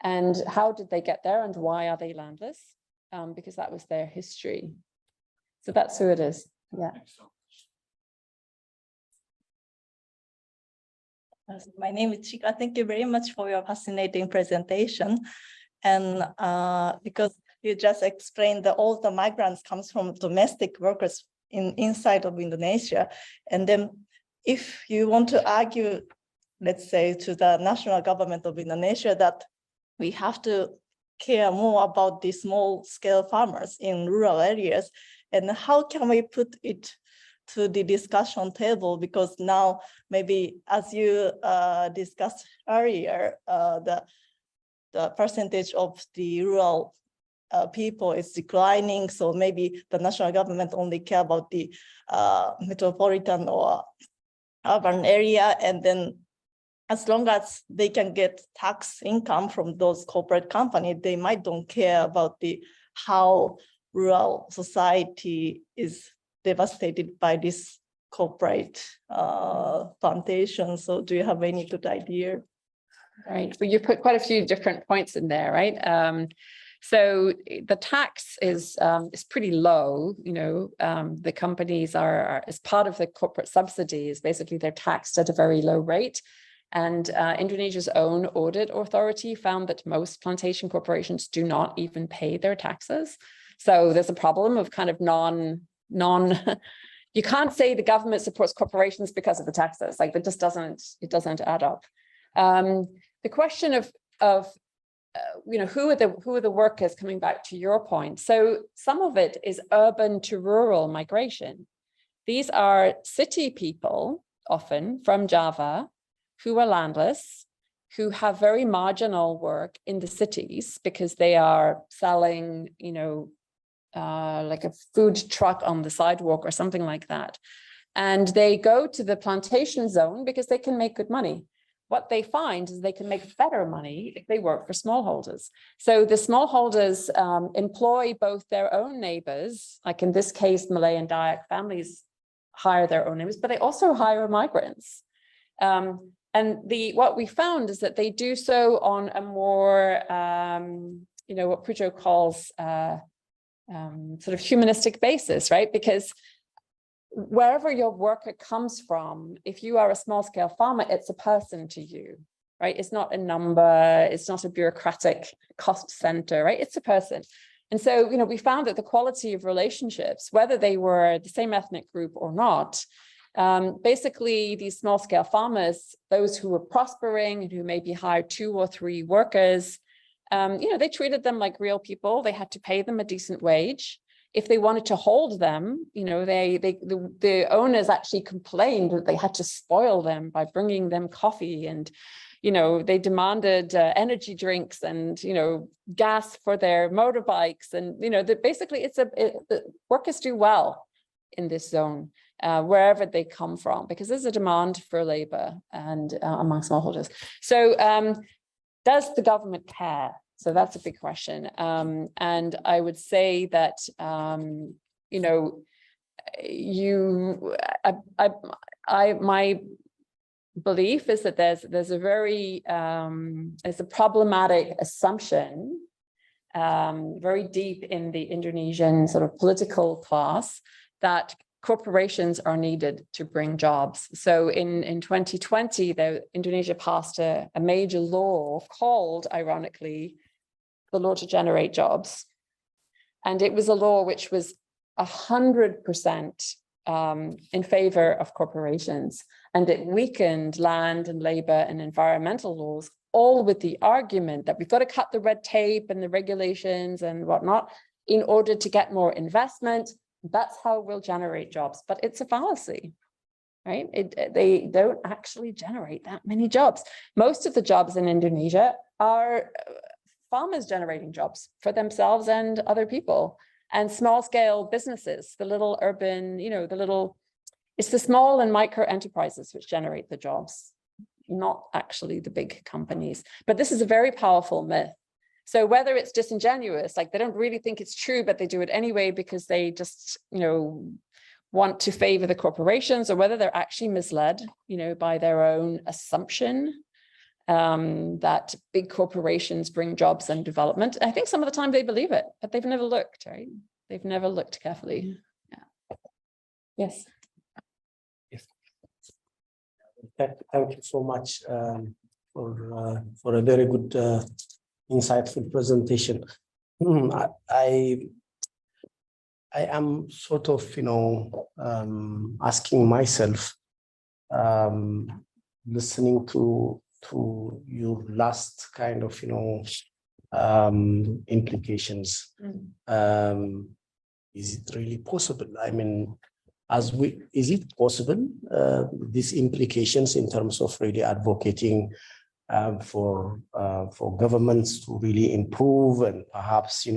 And how did they get there, and why are they landless? Because that was their history. So that's who it is. Yeah. My name is Chika. Thank you very much for your fascinating presentation. And because you just explained that all the migrants comes from domestic workers inside of Indonesia. And then if you want to argue, let's say, to the national government of Indonesia that we have to care more about the small scale farmers in rural areas, and how can we put it to the discussion table? Because now maybe, as you discussed earlier, the percentage of the rural people is declining. So maybe the national government only care about the metropolitan or urban area. And then as long as they can get tax income from those corporate companies, they might don't care about how rural society is devastated by this corporate plantation. So do you have any good idea? Right. Well, you put quite a few different points in there, right? So the tax is pretty low. You know, the companies are as part of the corporate subsidies. Basically, they're taxed at a very low rate. And Indonesia's own audit authority found that most plantation corporations do not even pay their taxes. So there's a problem of kind of you can't say the government supports corporations because of the taxes. Like, that just doesn't add up. The question of you know, who are the workers, coming back to your point. So some of it is urban to rural migration. These are city people, often from Java, who are landless, who have very marginal work in the cities because they are selling, you know, like a food truck on the sidewalk or something like that. And they go to the plantation zone because they can make good money. What they find is they can make better money if they work for smallholders. So the smallholders employ both their own neighbors, like in this case, Malay and Dayak families hire their own neighbors, but they also hire migrants. And what we found is that they do so on a more, you know, what Pujo calls sort of humanistic basis, right? Because wherever your worker comes from, if you are a small scale farmer, it's a person to you, right? It's not a number, it's not a bureaucratic cost center, right? It's a person. And so, you know, we found that the quality of relationships, whether they were the same ethnic group or not, basically these small scale farmers, those who were prospering and who maybe hired 2 or 3 workers, you know, they treated them like real people. They had to pay them a decent wage. If they wanted to hold them, you know, the owners actually complained that they had to spoil them by bringing them coffee, and, you know, they demanded energy drinks and, you know, gas for their motorbikes, and, you know, basically the workers do well in this zone wherever they come from, because there's a demand for labor and among smallholders. So does the government care? So that's a big question. And I would say that, you know, my belief is that there's a very, there's a problematic assumption very deep in the Indonesian sort of political class that corporations are needed to bring jobs. So in 2020, Indonesia passed a major law called, ironically, the law to generate jobs. And it was a law which was 100% in favor of corporations. And it weakened land and labor and environmental laws, all with the argument that we've got to cut the red tape and the regulations and whatnot in order to get more investment. That's how we'll generate jobs. But it's a fallacy, right? They don't actually generate that many jobs. Most of the jobs in Indonesia are farmers generating jobs for themselves and other people, and small scale businesses, the little urban, you know, it's the small and micro enterprises which generate the jobs, not actually the big companies. But this is a very powerful myth. So whether it's disingenuous, like they don't really think it's true, but they do it anyway because they just, want to favor the corporations, or whether they're actually misled, by their own assumption that big corporations bring jobs and development. I think some of the time they believe it, but they've never looked, right? They've never looked carefully. Yeah. Yes. Thank you so much for a very good, insightful presentation. I am sort of, asking myself, listening to your last kind of, implications. Is it really possible? I mean, is it possible, these implications in terms of really advocating for governments to really improve and perhaps,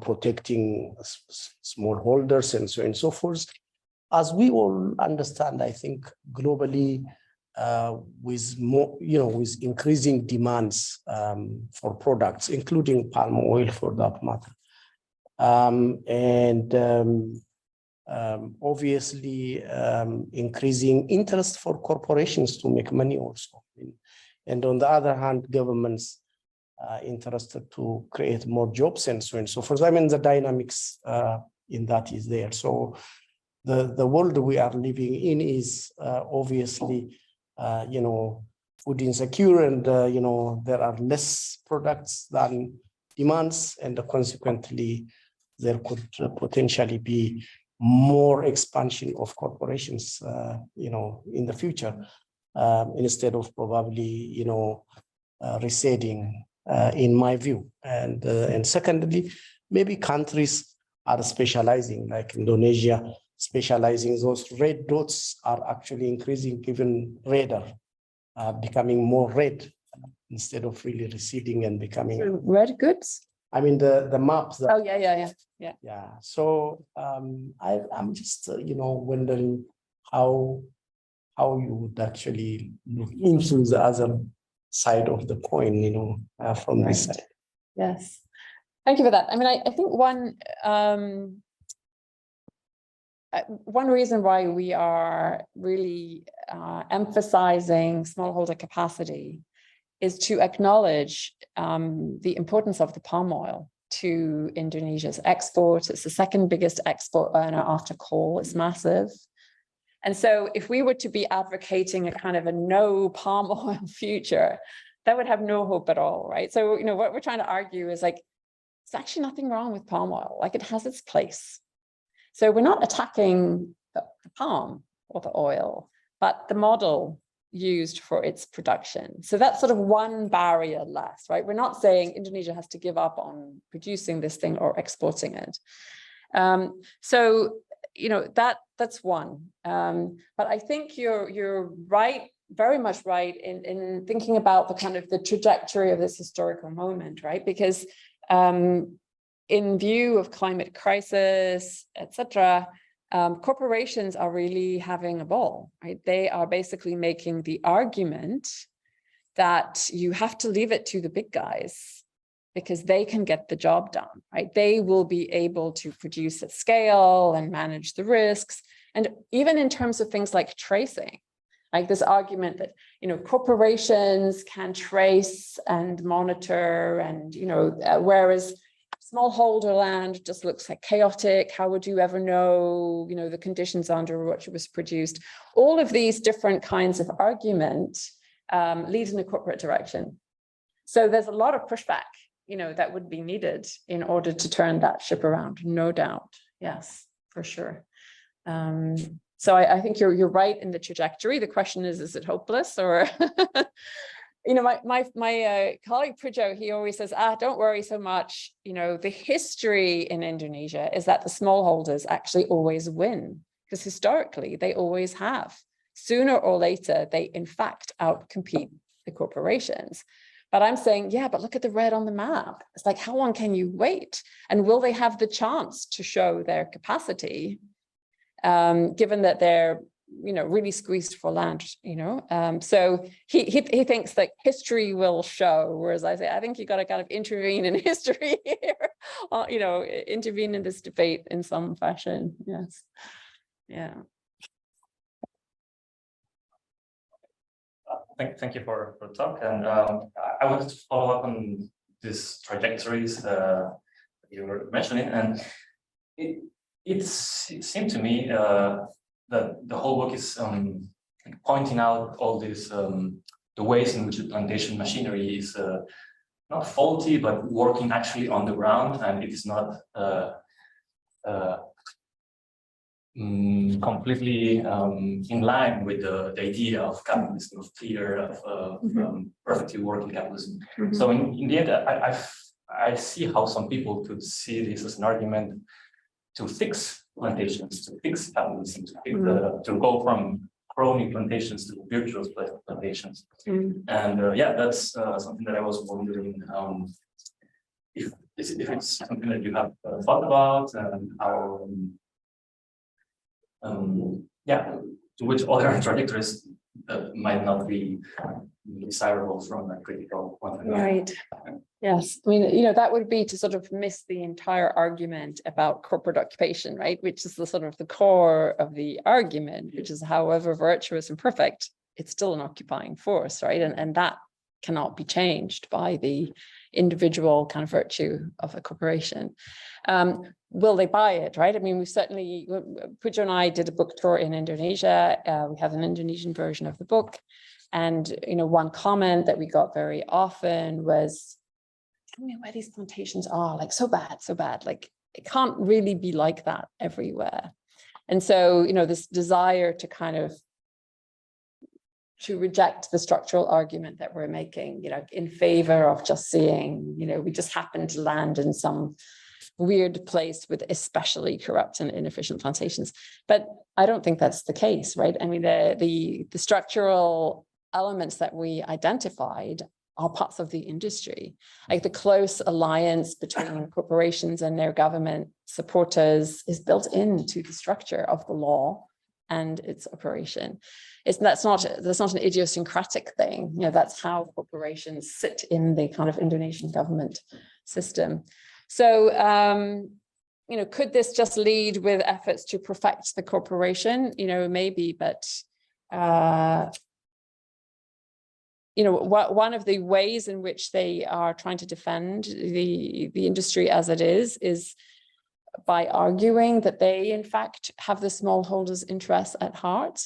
protecting smallholders and so on and so forth. As we all understand, I think globally, with more, with increasing demands for products, including palm oil for that matter, obviously increasing interest for corporations to make money also, and on the other hand, governments interested to create more jobs and so on and so forth. I mean, the dynamics in that is there. So the world we are living in is obviously, food insecure, and there are less products than demands, and consequently there could potentially be more expansion of corporations, in the future, instead of probably, receding, in my view. And secondly, maybe countries are specializing, like Indonesia, specializing. Those red dots are actually increasing, even redder, becoming more red instead of really receding and becoming red goods. I mean the maps. Oh yeah. So I'm just wondering how you would actually look into the other side of the coin, from this side. Yes, thank you for that. I mean, I think one reason why we are really emphasizing smallholder capacity is to acknowledge the importance of the palm oil to Indonesia's export. It's the second biggest export earner after coal. It's massive. And so if we were to be advocating a kind of a no palm oil future, that would have no hope at all, right? So, what we're trying to argue is like, there's actually nothing wrong with palm oil. Like, it has its place. So we're not attacking the palm or the oil, but the model used for its production. So that's sort of one barrier less, right? We're not saying Indonesia has to give up on producing this thing or exporting it. That's one. But I think you're right, very much right in thinking about the kind of the trajectory of this historical moment, right? Because in view of climate crisis, etc., corporations are really having a ball, right? They are basically making the argument that you have to leave it to the big guys because they can get the job done, right? They will be able to produce at scale and manage the risks. And even in terms of things like tracing, like this argument that, corporations can trace and monitor and, whereas smallholder land just looks like chaotic. How would you ever know, the conditions under which it was produced? All of these different kinds of argument lead in a corporate direction. So there's a lot of pushback, that would be needed in order to turn that ship around, no doubt. Yes, for sure. So I think you're right in the trajectory. The question is it hopeless or? My colleague Prijo, he always says, don't worry so much. The history in Indonesia is that the smallholders actually always win, because historically they always have. Sooner or later, they in fact outcompete the corporations. But I'm saying, yeah, but look at the red on the map. It's like, how long can you wait? And will they have the chance to show their capacity, given that they're really squeezed for land, so he thinks that history will show, whereas I say, I think you got to kind of intervene in history here, intervene in this debate in some fashion. Yes. Yeah. Thank you for the talk, and I wanted to follow up on these trajectories you were mentioning, and it seemed to me that the whole book is pointing out all these the ways in which the plantation machinery is not faulty but working actually on the ground, and it is not completely in line with the idea of capitalism, of clear, of perfectly working capitalism. So in the end, I see how some people could see this as an argument to fix plantations, to fix capitalism, to go from crony plantations to virtuous plantations. And yeah, that's something that I was wondering if it's something that you have thought about, and how yeah, to which other trajectories might not be desirable from a critical point of view. Right. Yes. I mean, that would be to sort of miss the entire argument about corporate occupation, right? Which is the sort of the core of the argument, which is however virtuous and perfect, it's still an occupying force, right? And that cannot be changed by the individual kind of virtue of a corporation. Will they buy it, right? I mean, we certainly, Pujo and I did a book tour in Indonesia. We have an Indonesian version of the book. And, one comment that we got very often was, tell me where these plantations are, like so bad, like it can't really be like that everywhere. And so, this desire to kind of to reject the structural argument that we're making, in favor of just seeing, we just happen to land in some weird place with especially corrupt and inefficient plantations. But I don't think that's the case, right? I mean, the structural elements that we identified are parts of the industry, like the close alliance between corporations and their government supporters is built into the structure of the law and its operation. That's not an idiosyncratic thing. That's how corporations sit in the kind of Indonesian government system. So, could this just lead with efforts to perfect the corporation? Maybe, but one of the ways in which they are trying to defend the industry as it is by arguing that they, in fact, have the smallholders' interests at heart,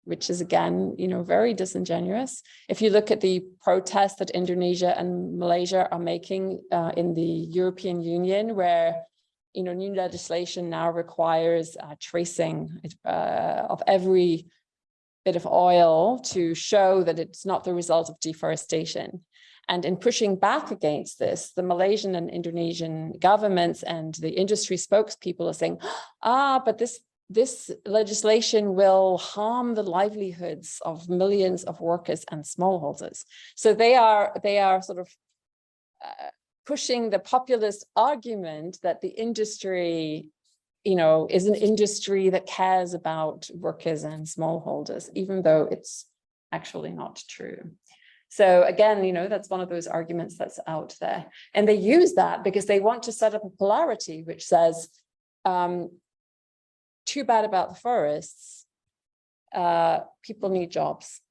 which is, again, very disingenuous. If you look at the protests that Indonesia and Malaysia are making in the European Union, where new legislation now requires tracing of every bit of oil to show that it's not the result of deforestation. And in pushing back against this, the Malaysian and Indonesian governments and the industry spokespeople are saying, but this legislation will harm the livelihoods of millions of workers and smallholders. So they are sort of pushing the populist argument that the industry, is an industry that cares about workers and smallholders, even though it's actually not true. So again, that's one of those arguments that's out there. And they use that because they want to set up a polarity which says, too bad about the forests, people need jobs.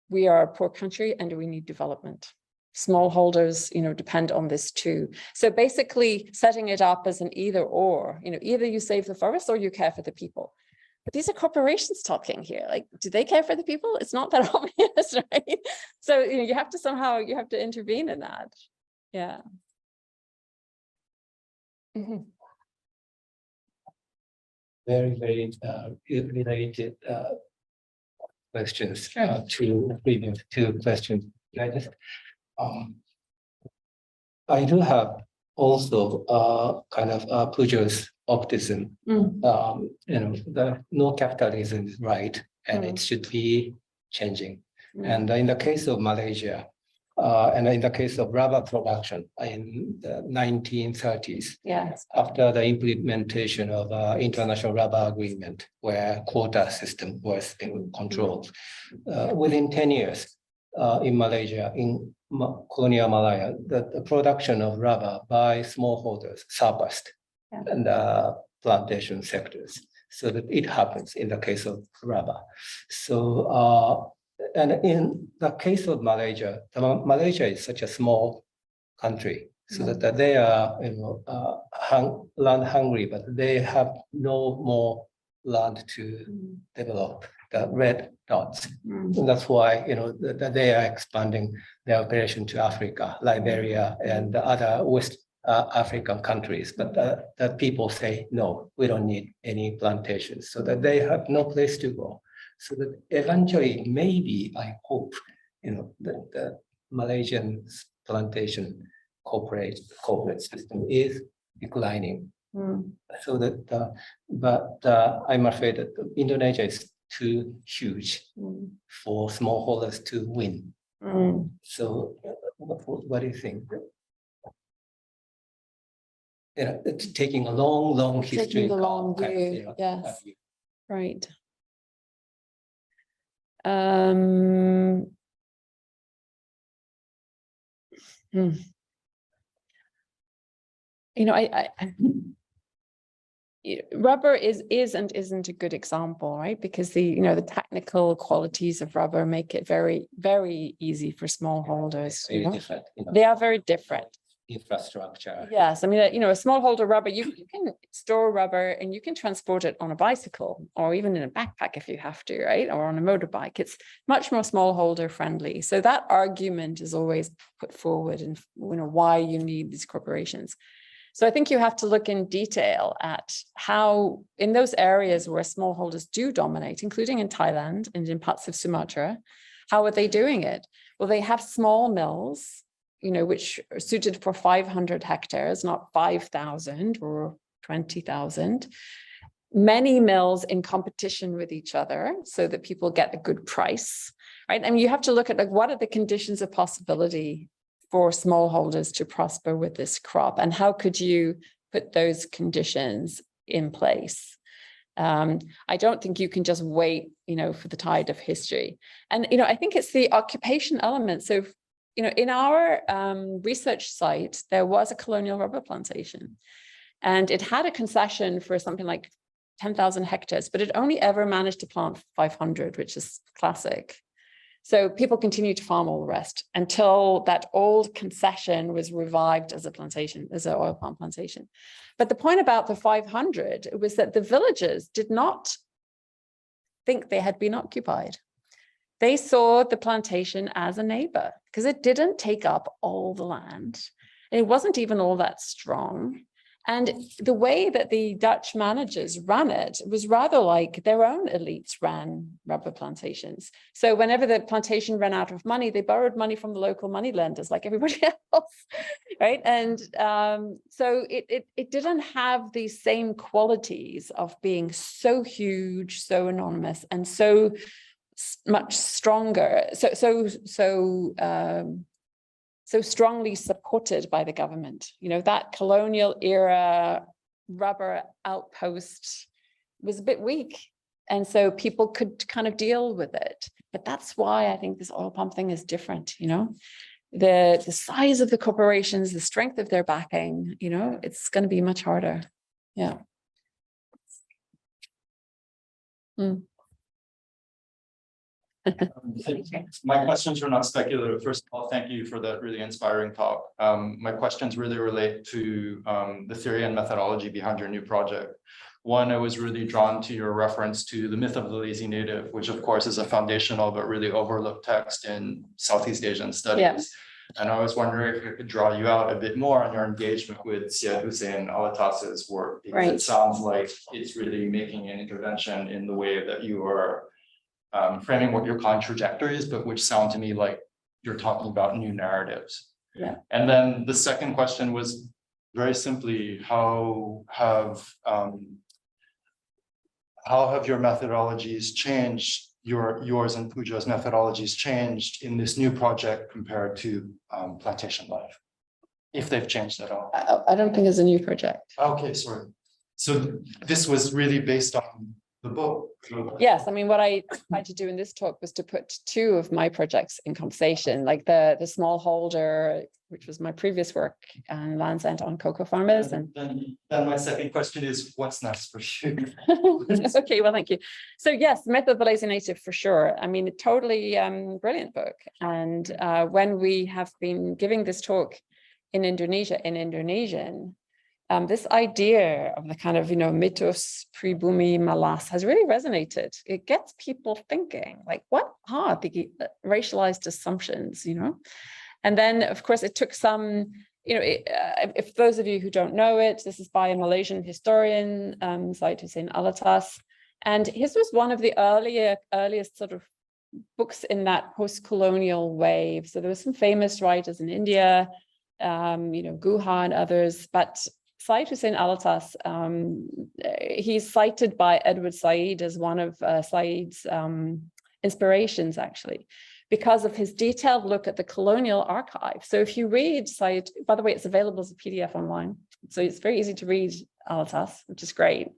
We are a poor country and we need development. Smallholders, depend on this too. So basically setting it up as an either or, either you save the forest or you care for the people. But these are corporations talking here. Like, do they care for the people? It's not that obvious, right? So you have to intervene in that. Yeah. Very, very related questions to previous two questions. I do have also kind of Pujo's optimism. The no capitalism is right, and it should be changing. And in the case of Malaysia, And in the case of rubber production in the 1930s, Yes. after the implementation of international rubber agreement, where quota system was controlled, within 10 years in Malaysia, in colonial Malaya, the production of rubber by smallholders surpassed the plantation sectors. So that it happens in the case of rubber. So, and in the case of Malaysia, Malaysia is such a small country, so that they are, land hungry, but they have no more land to develop. The red dots. And that's why that they are expanding their operation to Africa, Liberia, and the other West African countries. But the people say no, we don't need any plantations, so that they have no place to go. So that eventually, maybe I hope, that the Malaysian plantation corporate system is declining. So that, but I'm afraid that Indonesia is too huge for smallholders to win. So, what do you think? It's taking a long history. Taking the long view, yes. Right. Rubber is and isn't a good example, right? Because the technical qualities of rubber make it very, very easy for smallholders. Different, They are very different. Infrastructure. Yes, I mean, a smallholder rubber, you can store rubber and you can transport it on a bicycle or even in a backpack if you have to, right? Or on a motorbike. It's much more smallholder friendly. So that argument is always put forward, and why you need these corporations. So I think you have to look in detail at how, in those areas where smallholders do dominate, including in Thailand and in parts of Sumatra, how are they doing it? Well, they have small mills, which are suited for 500 hectares, not 5,000 or 20,000. Many mills in competition with each other so that people get a good price, right? I mean, you have to look at what are the conditions of possibility for smallholders to prosper with this crop, and how could you put those conditions in place? I don't think you can just wait, for the tide of history. And, I think it's the occupation element. So, in our research site, there was a colonial rubber plantation, and it had a concession for something like 10,000 hectares, but it only ever managed to plant 500, which is classic. So people continued to farm all the rest until that old concession was revived as a plantation, as an oil palm plantation. But the point about the 500 was that the villagers did not think they had been occupied. They saw the plantation as a neighbor because it didn't take up all the land. It wasn't even all that strong. And the way that the Dutch managers ran it was rather like their own elites ran rubber plantations. So whenever the plantation ran out of money, they borrowed money from the local money lenders like everybody else, right? And so it didn't have these same qualities of being so huge, so anonymous, and so much stronger, so strongly supported by the government. That colonial era rubber outpost was a bit weak. And so people could kind of deal with it. But that's why I think this oil palm thing is different, the size of the corporations, the strength of their backing, it's going to be much harder. Yeah. My questions are not speculative. First of all, thank you for that really inspiring talk. My questions really relate to the theory and methodology behind your new project. One, I was really drawn to your reference to the myth of the lazy native, which of course is a foundational but really overlooked text in Southeast Asian studies. Yeah. And I was wondering if I could draw you out a bit more on your engagement with Syed Hussein Alatas's work, because It sounds like it's really making an intervention in the way that you are framing what you're calling trajectories, but which sound to me like you're talking about new narratives. Yeah. And then the second question was very simply, how have your methodologies changed yours and Puja's methodologies changed in this new project compared to plantation life? If they've changed at all. I don't think it's a new project. Okay, sorry. So this was really based on the book. Yes, I mean, what I tried to do in this talk was to put two of my projects in conversation, like the smallholder, which was my previous work, and Landsend on cocoa farmers. And then my second question is, what's next for you? okay, well, thank you. So yes, Myth of the Lazy Native for sure. I mean, a totally brilliant book. And when we have been giving this talk in Indonesia, in Indonesian, this idea of the kind of, mythos pribumi malas has really resonated. It gets people thinking, like, what are the racialized assumptions, And then, of course, it took some, if those of you who don't know it, this is by a Malaysian historian, Syed Hussein Alatas. And his was one of the earliest sort of books in that post-colonial wave. So there were some famous writers in India, Guha and others, but Syed Hussein Alatas, he's cited by Edward Said as one of Said's inspirations, actually, because of his detailed look at the colonial archive. So if you read Said, by the way, it's available as a PDF online. So it's very easy to read Alatas, which is great,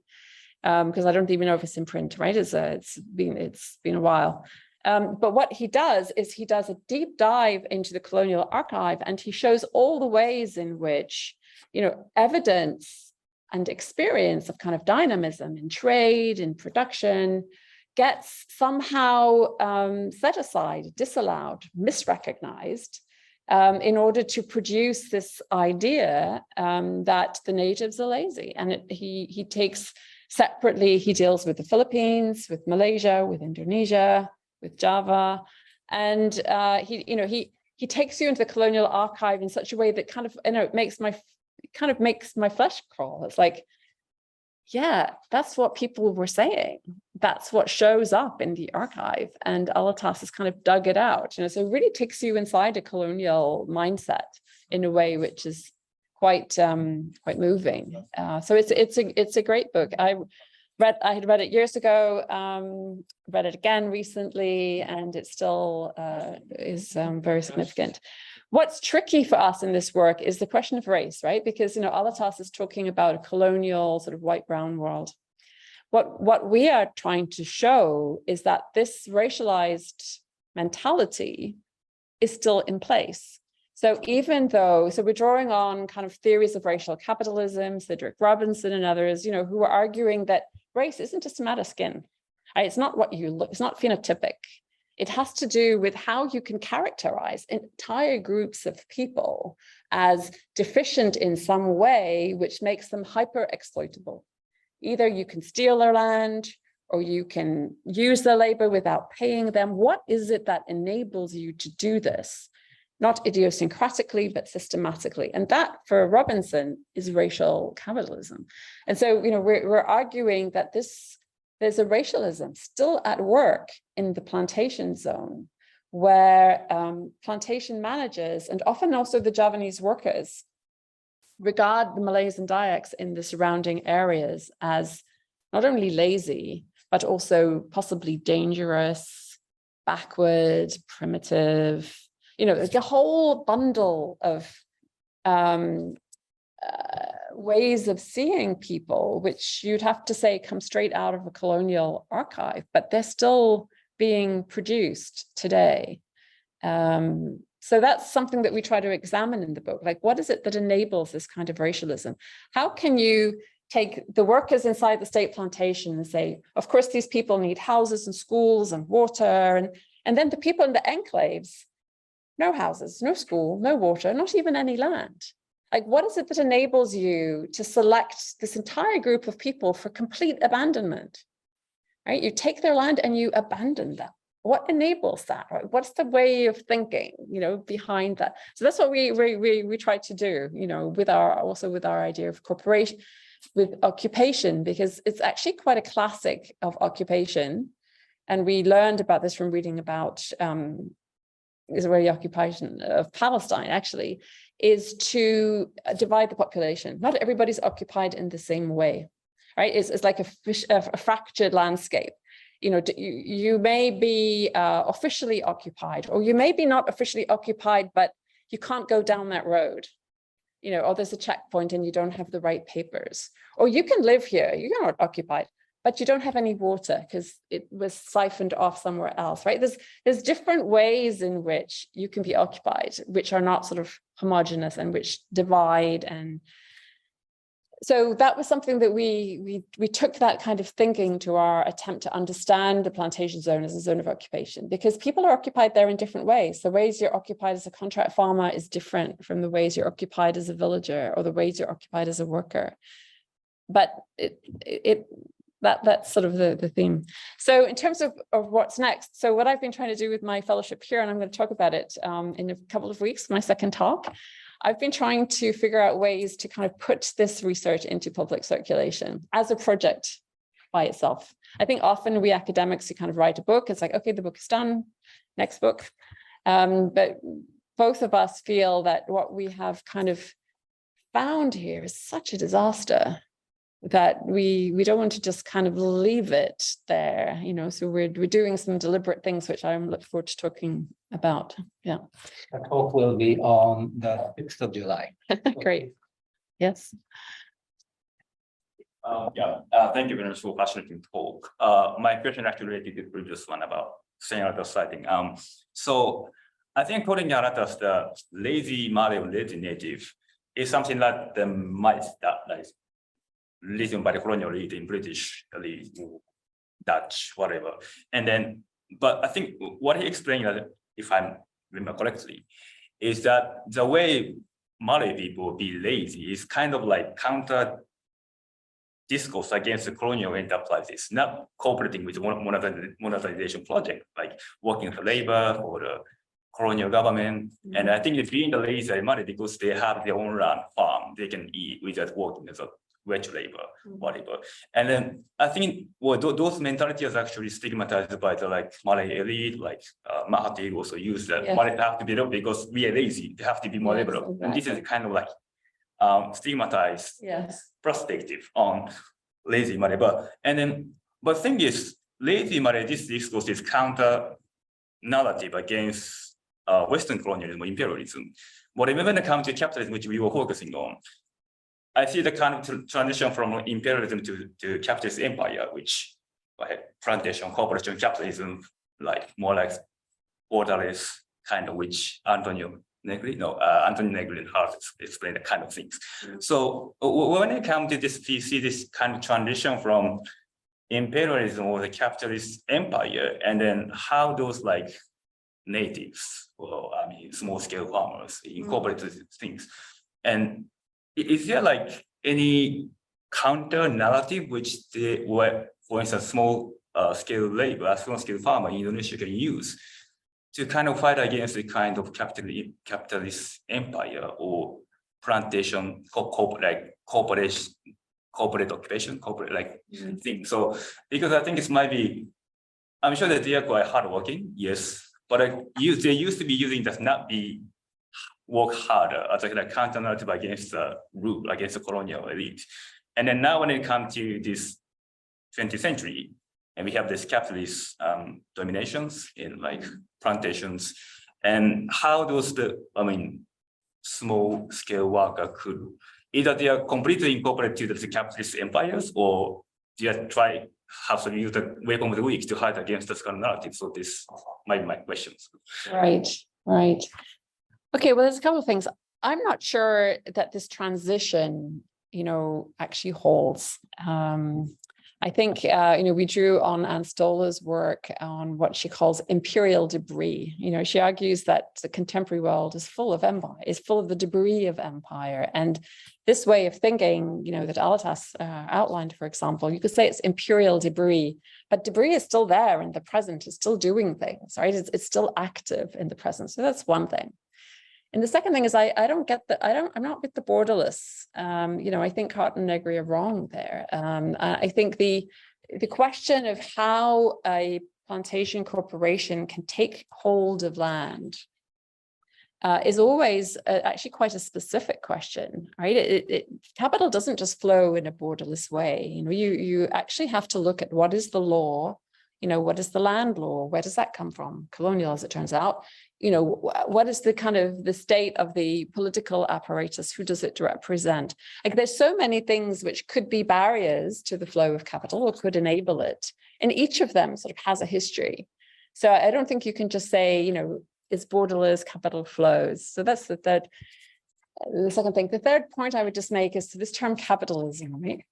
because I don't even know if it's in print, right? It's been a while. But what he does is he does a deep dive into the colonial archive, and he shows all the ways in which, evidence and experience of kind of dynamism in trade, in production, gets somehow set aside, disallowed, misrecognized, in order to produce this idea that the natives are lazy. And he takes separately, he deals with the Philippines, with Malaysia, with Indonesia, with Java, and he takes you into the colonial archive in such a way that kind of makes my flesh crawl. It's like, yeah, that's what people were saying. That's what shows up in the archive, and Alatas has kind of dug it out. So it really takes you inside a colonial mindset in a way which is quite moving. So it's a great book. I had read it years ago, read it again recently, and it still is very significant. What's tricky for us in this work is the question of race, right? Because, Alatas is talking about a colonial sort of white-brown world. What we are trying to show is that this racialized mentality is still in place. So even though, we're drawing on kind of theories of racial capitalism, Cedric Robinson and others, who are arguing that race isn't just a matter of skin. Right? It's not what you look, it's not phenotypic. It has to do with how you can characterize entire groups of people as deficient in some way, which makes them hyper-exploitable. Either you can steal their land, or you can use their labor without paying them. What is it that enables you to do this? Not idiosyncratically, but systematically. And that, for Robinson, is racial capitalism. And so, we're arguing that there's a racialism still at work in the plantation zone, where plantation managers, and often also the Javanese workers, regard the Malays and Dayaks in the surrounding areas as not only lazy, but also possibly dangerous, backward, primitive, like a whole bundle of ways of seeing people, which you'd have to say come straight out of a colonial archive, but they're still being produced today. So that's something that we try to examine in the book. Like, what is it that enables this kind of racialism? How can you take the workers inside the state plantation and say, of course, these people need houses and schools and water, and then the people in the enclaves, no houses, no school, no water, not even any land. Like, what is it that enables you to select this entire group of people for complete abandonment, right? You take their land and you abandon them. What enables that, right? What's the way of thinking, behind that? So that's what we try to do, with our idea of corporation, with occupation, because it's actually quite a classic of occupation. And we learned about this from reading about Israeli occupation of Palestine, actually, is to divide the population. Not everybody's occupied in the same way, right? It's like a fractured landscape. you may be officially occupied, or you may be not officially occupied, but you can't go down that road. Or there's a checkpoint and you don't have the right papers. Or you can live here, you're not occupied, but you don't have any water because it was siphoned off somewhere else, right? There's different ways in which you can be occupied, which are not sort of homogeneous and which divide. And so that was something that we took that kind of thinking to our attempt to understand the plantation zone as a zone of occupation, because people are occupied there in different ways. The ways you're occupied as a contract farmer is different from the ways you're occupied as a villager or the ways you're occupied as a worker. But that's sort of the theme. So in terms of what's next, so what I've been trying to do with my fellowship here, and I'm going to talk about it in a couple of weeks, my second talk, I've been trying to figure out ways to kind of put this research into public circulation as a project by itself. I think often we academics who kind of write a book, it's like, okay, the book is done, next book. But both of us feel that what we have kind of found here is such a disaster that we don't want to just kind of leave it there, so we're doing some deliberate things, which I'm looking forward to talking about. Yeah. The talk will be on the 6th of July. Great. Yes. Thank you very much for fascinating talk. My question actually related to the previous one about saying citing. So I think according to Anata's, the lazy Malay or lazy native is something that might like written by the colonial elite in British elite, Dutch, whatever. And then, but I think what he explained, if I remember correctly, is that the way Malay people be lazy is kind of like counter discourse against the colonial enterprises, not cooperating with monetization project, like working for labor or the colonial government. And I think it's being the lazy Malay because they have their own land farm, they can eat without working as a wage labor, whatever. And then I think those mentalities are actually stigmatized by the Malay elite, like Mahathir also used that Malay have to be low because we are lazy, they have to be more liberal. Exactly. And this is kind of like stigmatized perspective on lazy Malay. But the thing is, lazy Malay, this discourse is counter narrative against Western colonialism or imperialism. But when it comes to capitalism, which we were focusing on, I see the kind of transition from imperialism to capitalist empire, which plantation, corporation, capitalism, more like borderless kind of, which Antonio Negri and Hart explained the kind of things. So when it comes to this, we see this kind of transition from imperialism or the capitalist empire, and then how those natives, small scale farmers incorporate these things. And is there any counter narrative which they were, for instance, small scale labor, small scale farmer in Indonesia can use to kind of fight against the kind of capitalist empire or plantation, corporate occupation, thing. So because I think it might be, I'm sure that they are quite hardworking, yes, but they used to be using that not be work harder as a counter narrative against the rule, against the colonial elite. And then now when it comes to this 20th century, and we have this capitalist dominations in plantations, and how those small scale worker could either they are completely incorporated to the capitalist empires, or they are have to use the weapon of the weak to fight against this kind of narrative. So this might be my questions. Right. Okay, well, there's a couple of things. I'm not sure that this transition, actually holds. I think, we drew on Anne Stoller's work on what she calls imperial debris. She argues that the contemporary world is full of empire, is full of the debris of empire. And this way of thinking, that Alatas outlined, for example, you could say it's imperial debris, but debris is still there in the present, it's still doing things, right? It's still active in the present. So that's one thing. And the second thing is I'm not with the borderless. I think Hart and Negri are wrong there. I think the question of how a plantation corporation can take hold of land is always actually quite a specific question, right? Capital doesn't just flow in a borderless way. You actually have to look at what is the law You know, what is the land law? Where does that come from? Colonial, as it turns out. You know, what is the kind of the state of the political apparatus? Who does it represent? Like, there's so many things which could be barriers to the flow of capital or could enable it. And each of them sort of has a history. So I don't think you can just say, you know, it's borderless capital flows. So that's the second thing. The third point I would just make is to this term capitalism, right?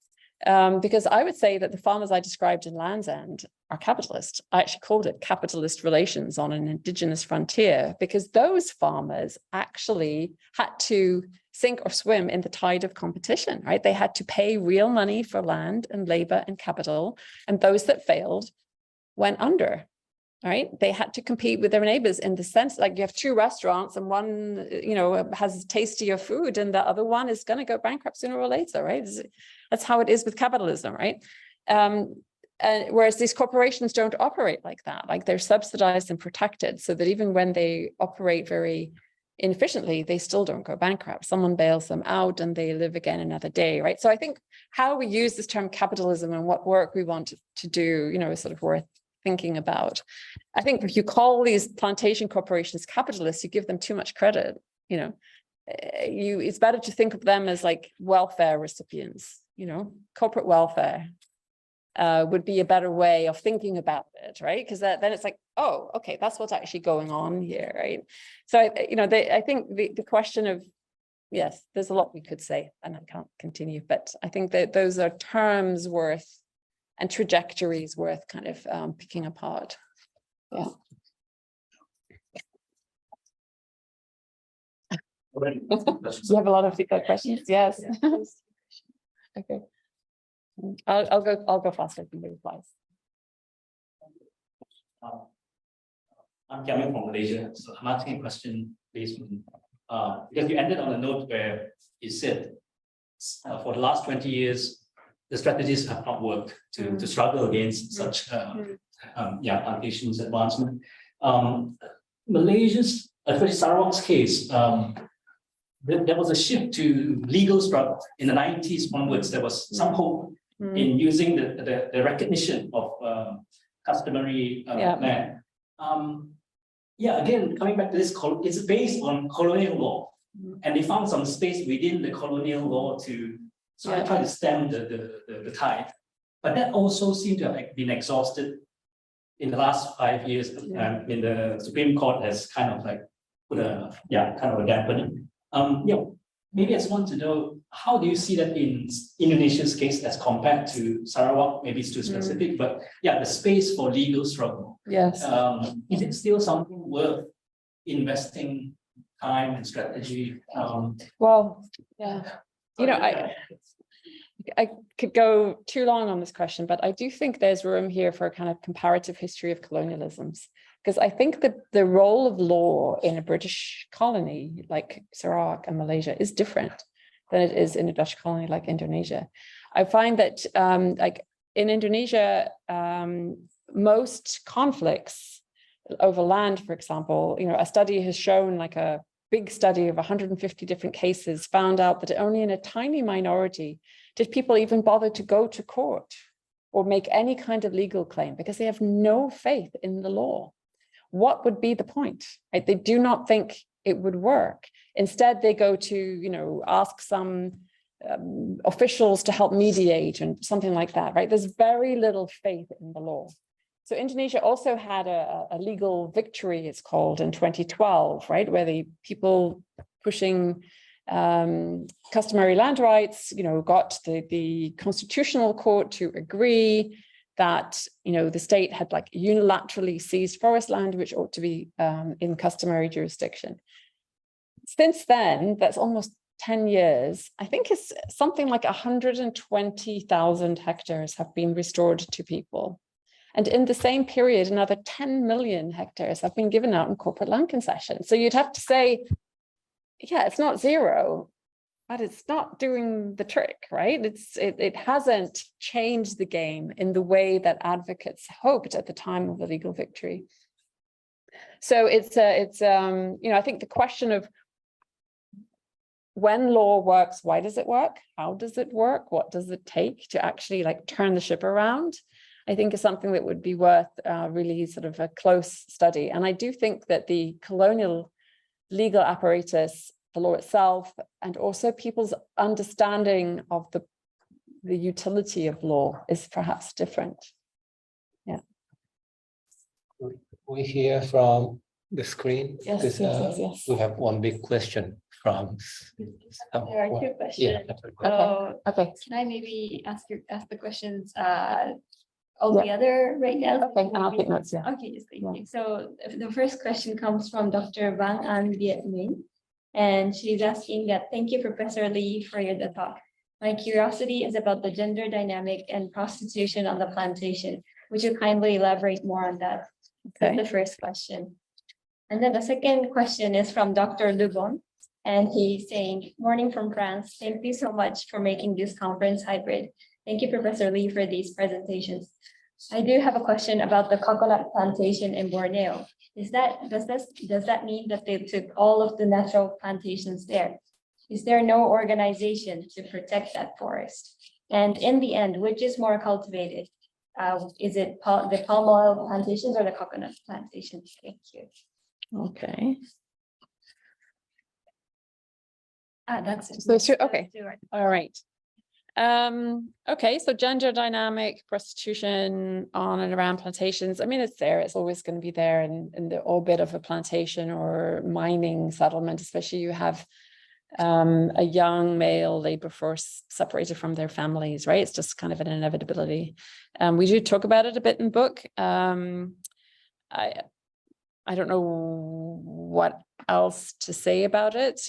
Because I would say that the farmers I described in Land's End are capitalist. I actually called it capitalist relations on an indigenous frontier, because those farmers actually had to sink or swim in the tide of competition, right? They had to pay real money for land and labor and capital, and those that failed went under. Right? They had to compete with their neighbors in the sense, like, you have two restaurants and one, you know, has tastier food and the other one is going to go bankrupt sooner or later, right? That's how it is with capitalism, right? And whereas these corporations don't operate like that, like they're subsidized and protected so that even when they operate very inefficiently, they still don't go bankrupt. Someone bails them out and they live again another day, right? So I think how we use this term capitalism and what work we want to do, you know, is sort of worth thinking about. I think if you call these plantation corporations capitalists, you give them too much credit. You know, it's better to think of them as like welfare recipients. You know, corporate welfare would be a better way of thinking about it, right? Because then it's like, oh, okay, that's what's actually going on here, right? So you know, I think the question of, yes, there's a lot we could say, and I can't continue, but I think that those are terms worth and trajectories worth kind of picking apart. Yeah. You have a lot of questions? Yes. Okay. I'll go faster than the replies. I'm coming from Malaysia, so I'm asking a question based on because you ended on a note where you said for the last 20 years the strategies have not worked to struggle against such plantations advancement. Malaysia's, especially Sarawak's case, there was a shift to legal struggle in the 90s onwards. There was some hope in using the recognition of customary land. Again, coming back to this, it's based on colonial law, and they found some space within the colonial law to try to stem the tide. But that also seemed to have been exhausted in the last 5 years. In the Supreme Court has kind of like put a kind of a dampening. Maybe I just want to know, how do you see that in Indonesia's case as compared to Sarawak? Maybe it's too specific, but the space for legal struggle. Yes. Is it still something worth investing time and strategy? Well, you know, I could go too long on this question, but I do think there's room here for a kind of comparative history of colonialisms, because I think that the role of law in a British colony like Sarawak and Malaysia is different than it is in a Dutch colony like Indonesia. I find that like in Indonesia, most conflicts over land, for example, you know, a study has shown, like a big study of 150 different cases, found out that only in a tiny minority did people even bother to go to court or make any kind of legal claim, because they have no faith in the law. What would be the point? Right? They do not think it would work. Instead, they go to, you know, ask some officials to help mediate and something like that, right? There's very little faith in the law. So Indonesia also had a legal victory, it's called, in 2012, right? Where the people pushing customary land rights, you know, got the constitutional court to agree that, you know, the state had like unilaterally seized forest land, which ought to be in customary jurisdiction. Since then, that's almost 10 years, I think it's something like 120,000 hectares have been restored to people. And in the same period, another 10 million hectares have been given out in corporate land concessions. So you'd have to say, yeah, it's not zero, but it's not doing the trick, right? It hasn't changed the game in the way that advocates hoped at the time of the legal victory. So it's you know, I think the question of when law works, why does it work? How does it work? What does it take to actually like turn the ship around? I think is something that would be worth really sort of a close study. And I do think that the colonial legal apparatus, the law itself, and also people's understanding of the utility of law is perhaps different. Yeah. We hear from the screen. Yes, This, yes. We have one big question from. There are two questions. Okay. Can I maybe ask the questions all together right now? Okay, and I'll take notes, yeah. Okay, just thank you. So the first question comes from Dr. Vang An Viet Minh, and she's asking that, thank you, Professor Lee, for the talk. My curiosity is about the gender dynamic and prostitution on the plantation. Would you kindly elaborate more on that? That's the first question. And then the second question is from Dr. Lubon, and he's saying, morning from France. Thank you so much for making this conference hybrid. Thank you, Professor Lee, for these presentations. I do have a question about the coconut plantation in Borneo. Does that mean that they took all of the natural plantations there? Is there no organization to protect that forest? And in the end, which is more cultivated? Is it the palm oil plantations or the coconut plantations? Thank you. Okay. That's it. So it's true. Okay. All right. Okay, so gender dynamic, prostitution on and around plantations. I mean, it's there. It's always going to be there in the orbit of a plantation or mining settlement, especially you have a young male labor force separated from their families, right? It's just kind of an inevitability. We do talk about it a bit in the book. I don't know what else to say about it.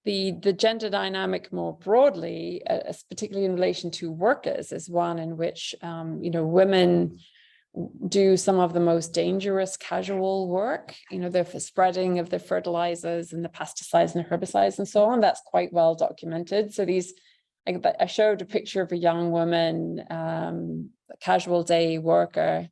The gender dynamic more broadly, particularly in relation to workers, is one in which women do some of the most dangerous casual work. The spreading of the fertilizers and the pesticides and the herbicides and so on. That's quite well documented. So I showed a picture of a young woman, a casual day worker,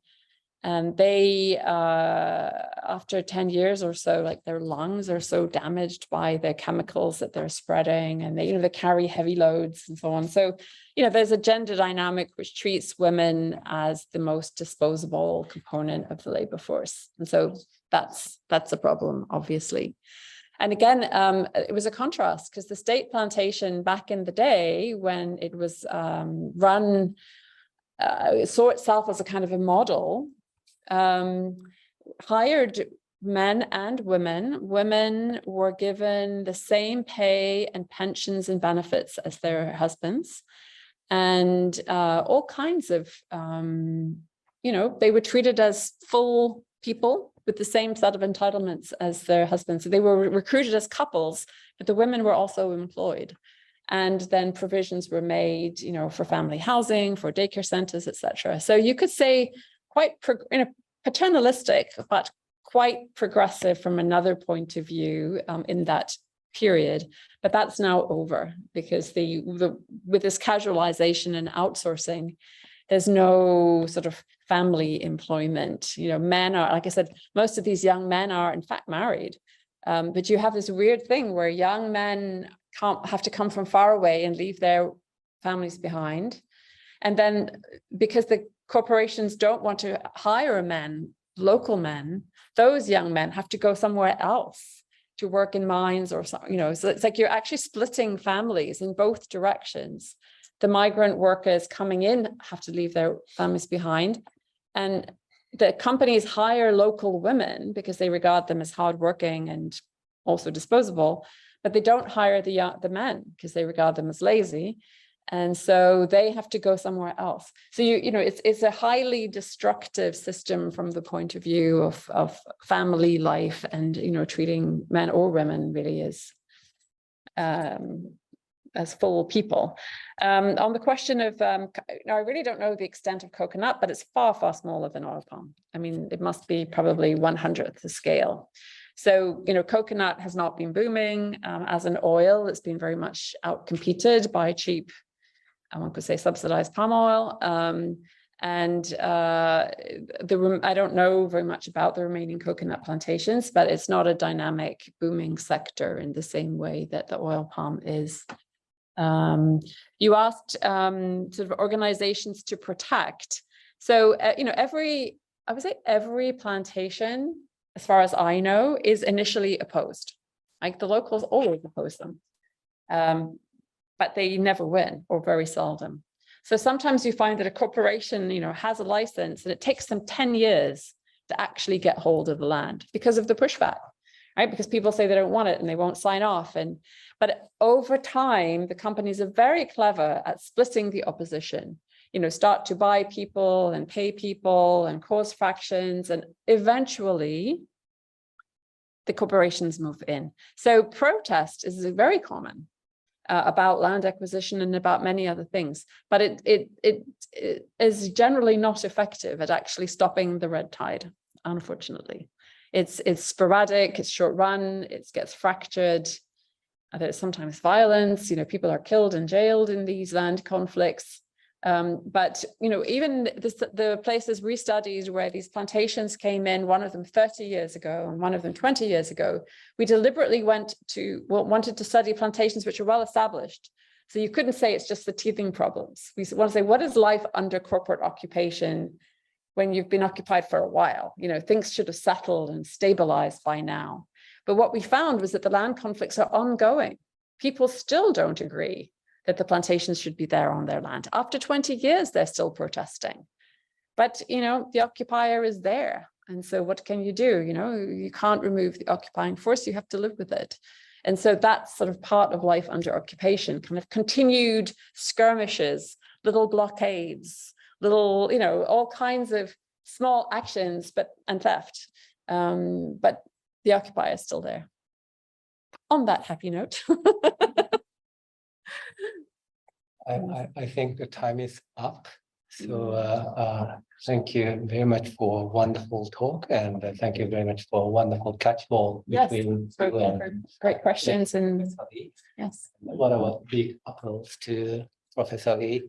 and they, after 10 years or so, like their lungs are so damaged by the chemicals that they're spreading, and they carry heavy loads and so on. So, there's a gender dynamic which treats women as the most disposable component of the labor force. And so that's a problem, obviously. And again, it was a contrast because the state plantation back in the day when it was run, it saw itself as a kind of a model, hired men and women. Women were given the same pay and pensions and benefits as their husbands, and all kinds of, they were treated as full people with the same set of entitlements as their husbands. So they were recruited as couples, but the women were also employed. And then provisions were made, for family housing, for daycare centers, etc. So you could say quite paternalistic, but quite progressive from another point of view in that period. But that's now over because with this casualization and outsourcing, there's no sort of family employment. Men are, like I said, most of these young men are in fact married. But you have this weird thing where young men have to come from far away and leave their families behind. And then because the corporations don't want to hire local men, those young men have to go somewhere else to work in mines or something, so it's like you're actually splitting families in both directions. The migrant workers coming in have to leave their families behind, and the companies hire local women because they regard them as hardworking and also disposable, but they don't hire the men because they regard them as lazy. And so they have to go somewhere else. So it's a highly destructive system from the point of view of family life and treating men or women really as full people. On the question of, I really don't know the extent of coconut, but it's far, far smaller than oil palm. I mean, it must be probably 1/100th the scale. So, coconut has not been booming as an oil. It's been very much outcompeted by cheap, one could say, subsidized palm oil. I don't know very much about the remaining coconut plantations, but it's not a dynamic booming sector in the same way that the oil palm is. You asked sort of organizations to protect. So, I would say every plantation, as far as I know, is initially opposed. Like the locals always oppose them, but they never win, or very seldom. So sometimes you find that a corporation, has a license and it takes them 10 years to actually get hold of the land because of the pushback, right? Because people say they don't want it and they won't sign off. But over time, the companies are very clever at splitting the opposition, start to buy people and pay people and cause fractions, and eventually the corporations move in. So protest is very common about land acquisition and about many other things, but it is generally not effective at actually stopping the red tide, unfortunately. It's sporadic, it's short run, it gets fractured. There's sometimes violence, people are killed and jailed in these land conflicts. But even the places we studied where these plantations came in, one of them 30 years ago and one of them 20 years ago, we deliberately wanted to study plantations which are well established. So you couldn't say it's just the teething problems. We want to say, what is life under corporate occupation when you've been occupied for a while? Things should have settled and stabilized by now. But what we found was that the land conflicts are ongoing. People still don't agree that the plantations should be there on their land. After 20 years, they're still protesting. But, the occupier is there. And so what can you do? You can't remove the occupying force, you have to live with it. And so that's sort of part of life under occupation, kind of continued skirmishes, little blockades, little, all kinds of small actions, and theft. But the occupier is still there. On that happy note. I think the time is up. So thank you very much for a wonderful talk, and thank you very much for a wonderful catchball between great questions. And yes, what about big applause to Professor Lee?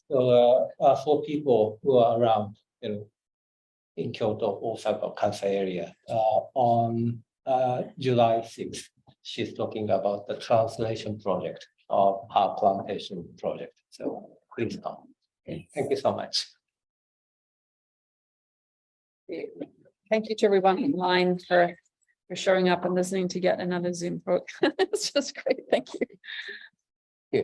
So for people who are around, in Kyoto, Osaka, Kansai area, on July 6th, she's talking about the translation project of her plantation project. So please come. Okay. Thank you so much. Thank you to everyone online for showing up and listening to yet another Zoom talk. It's just great. Thank you. Yeah.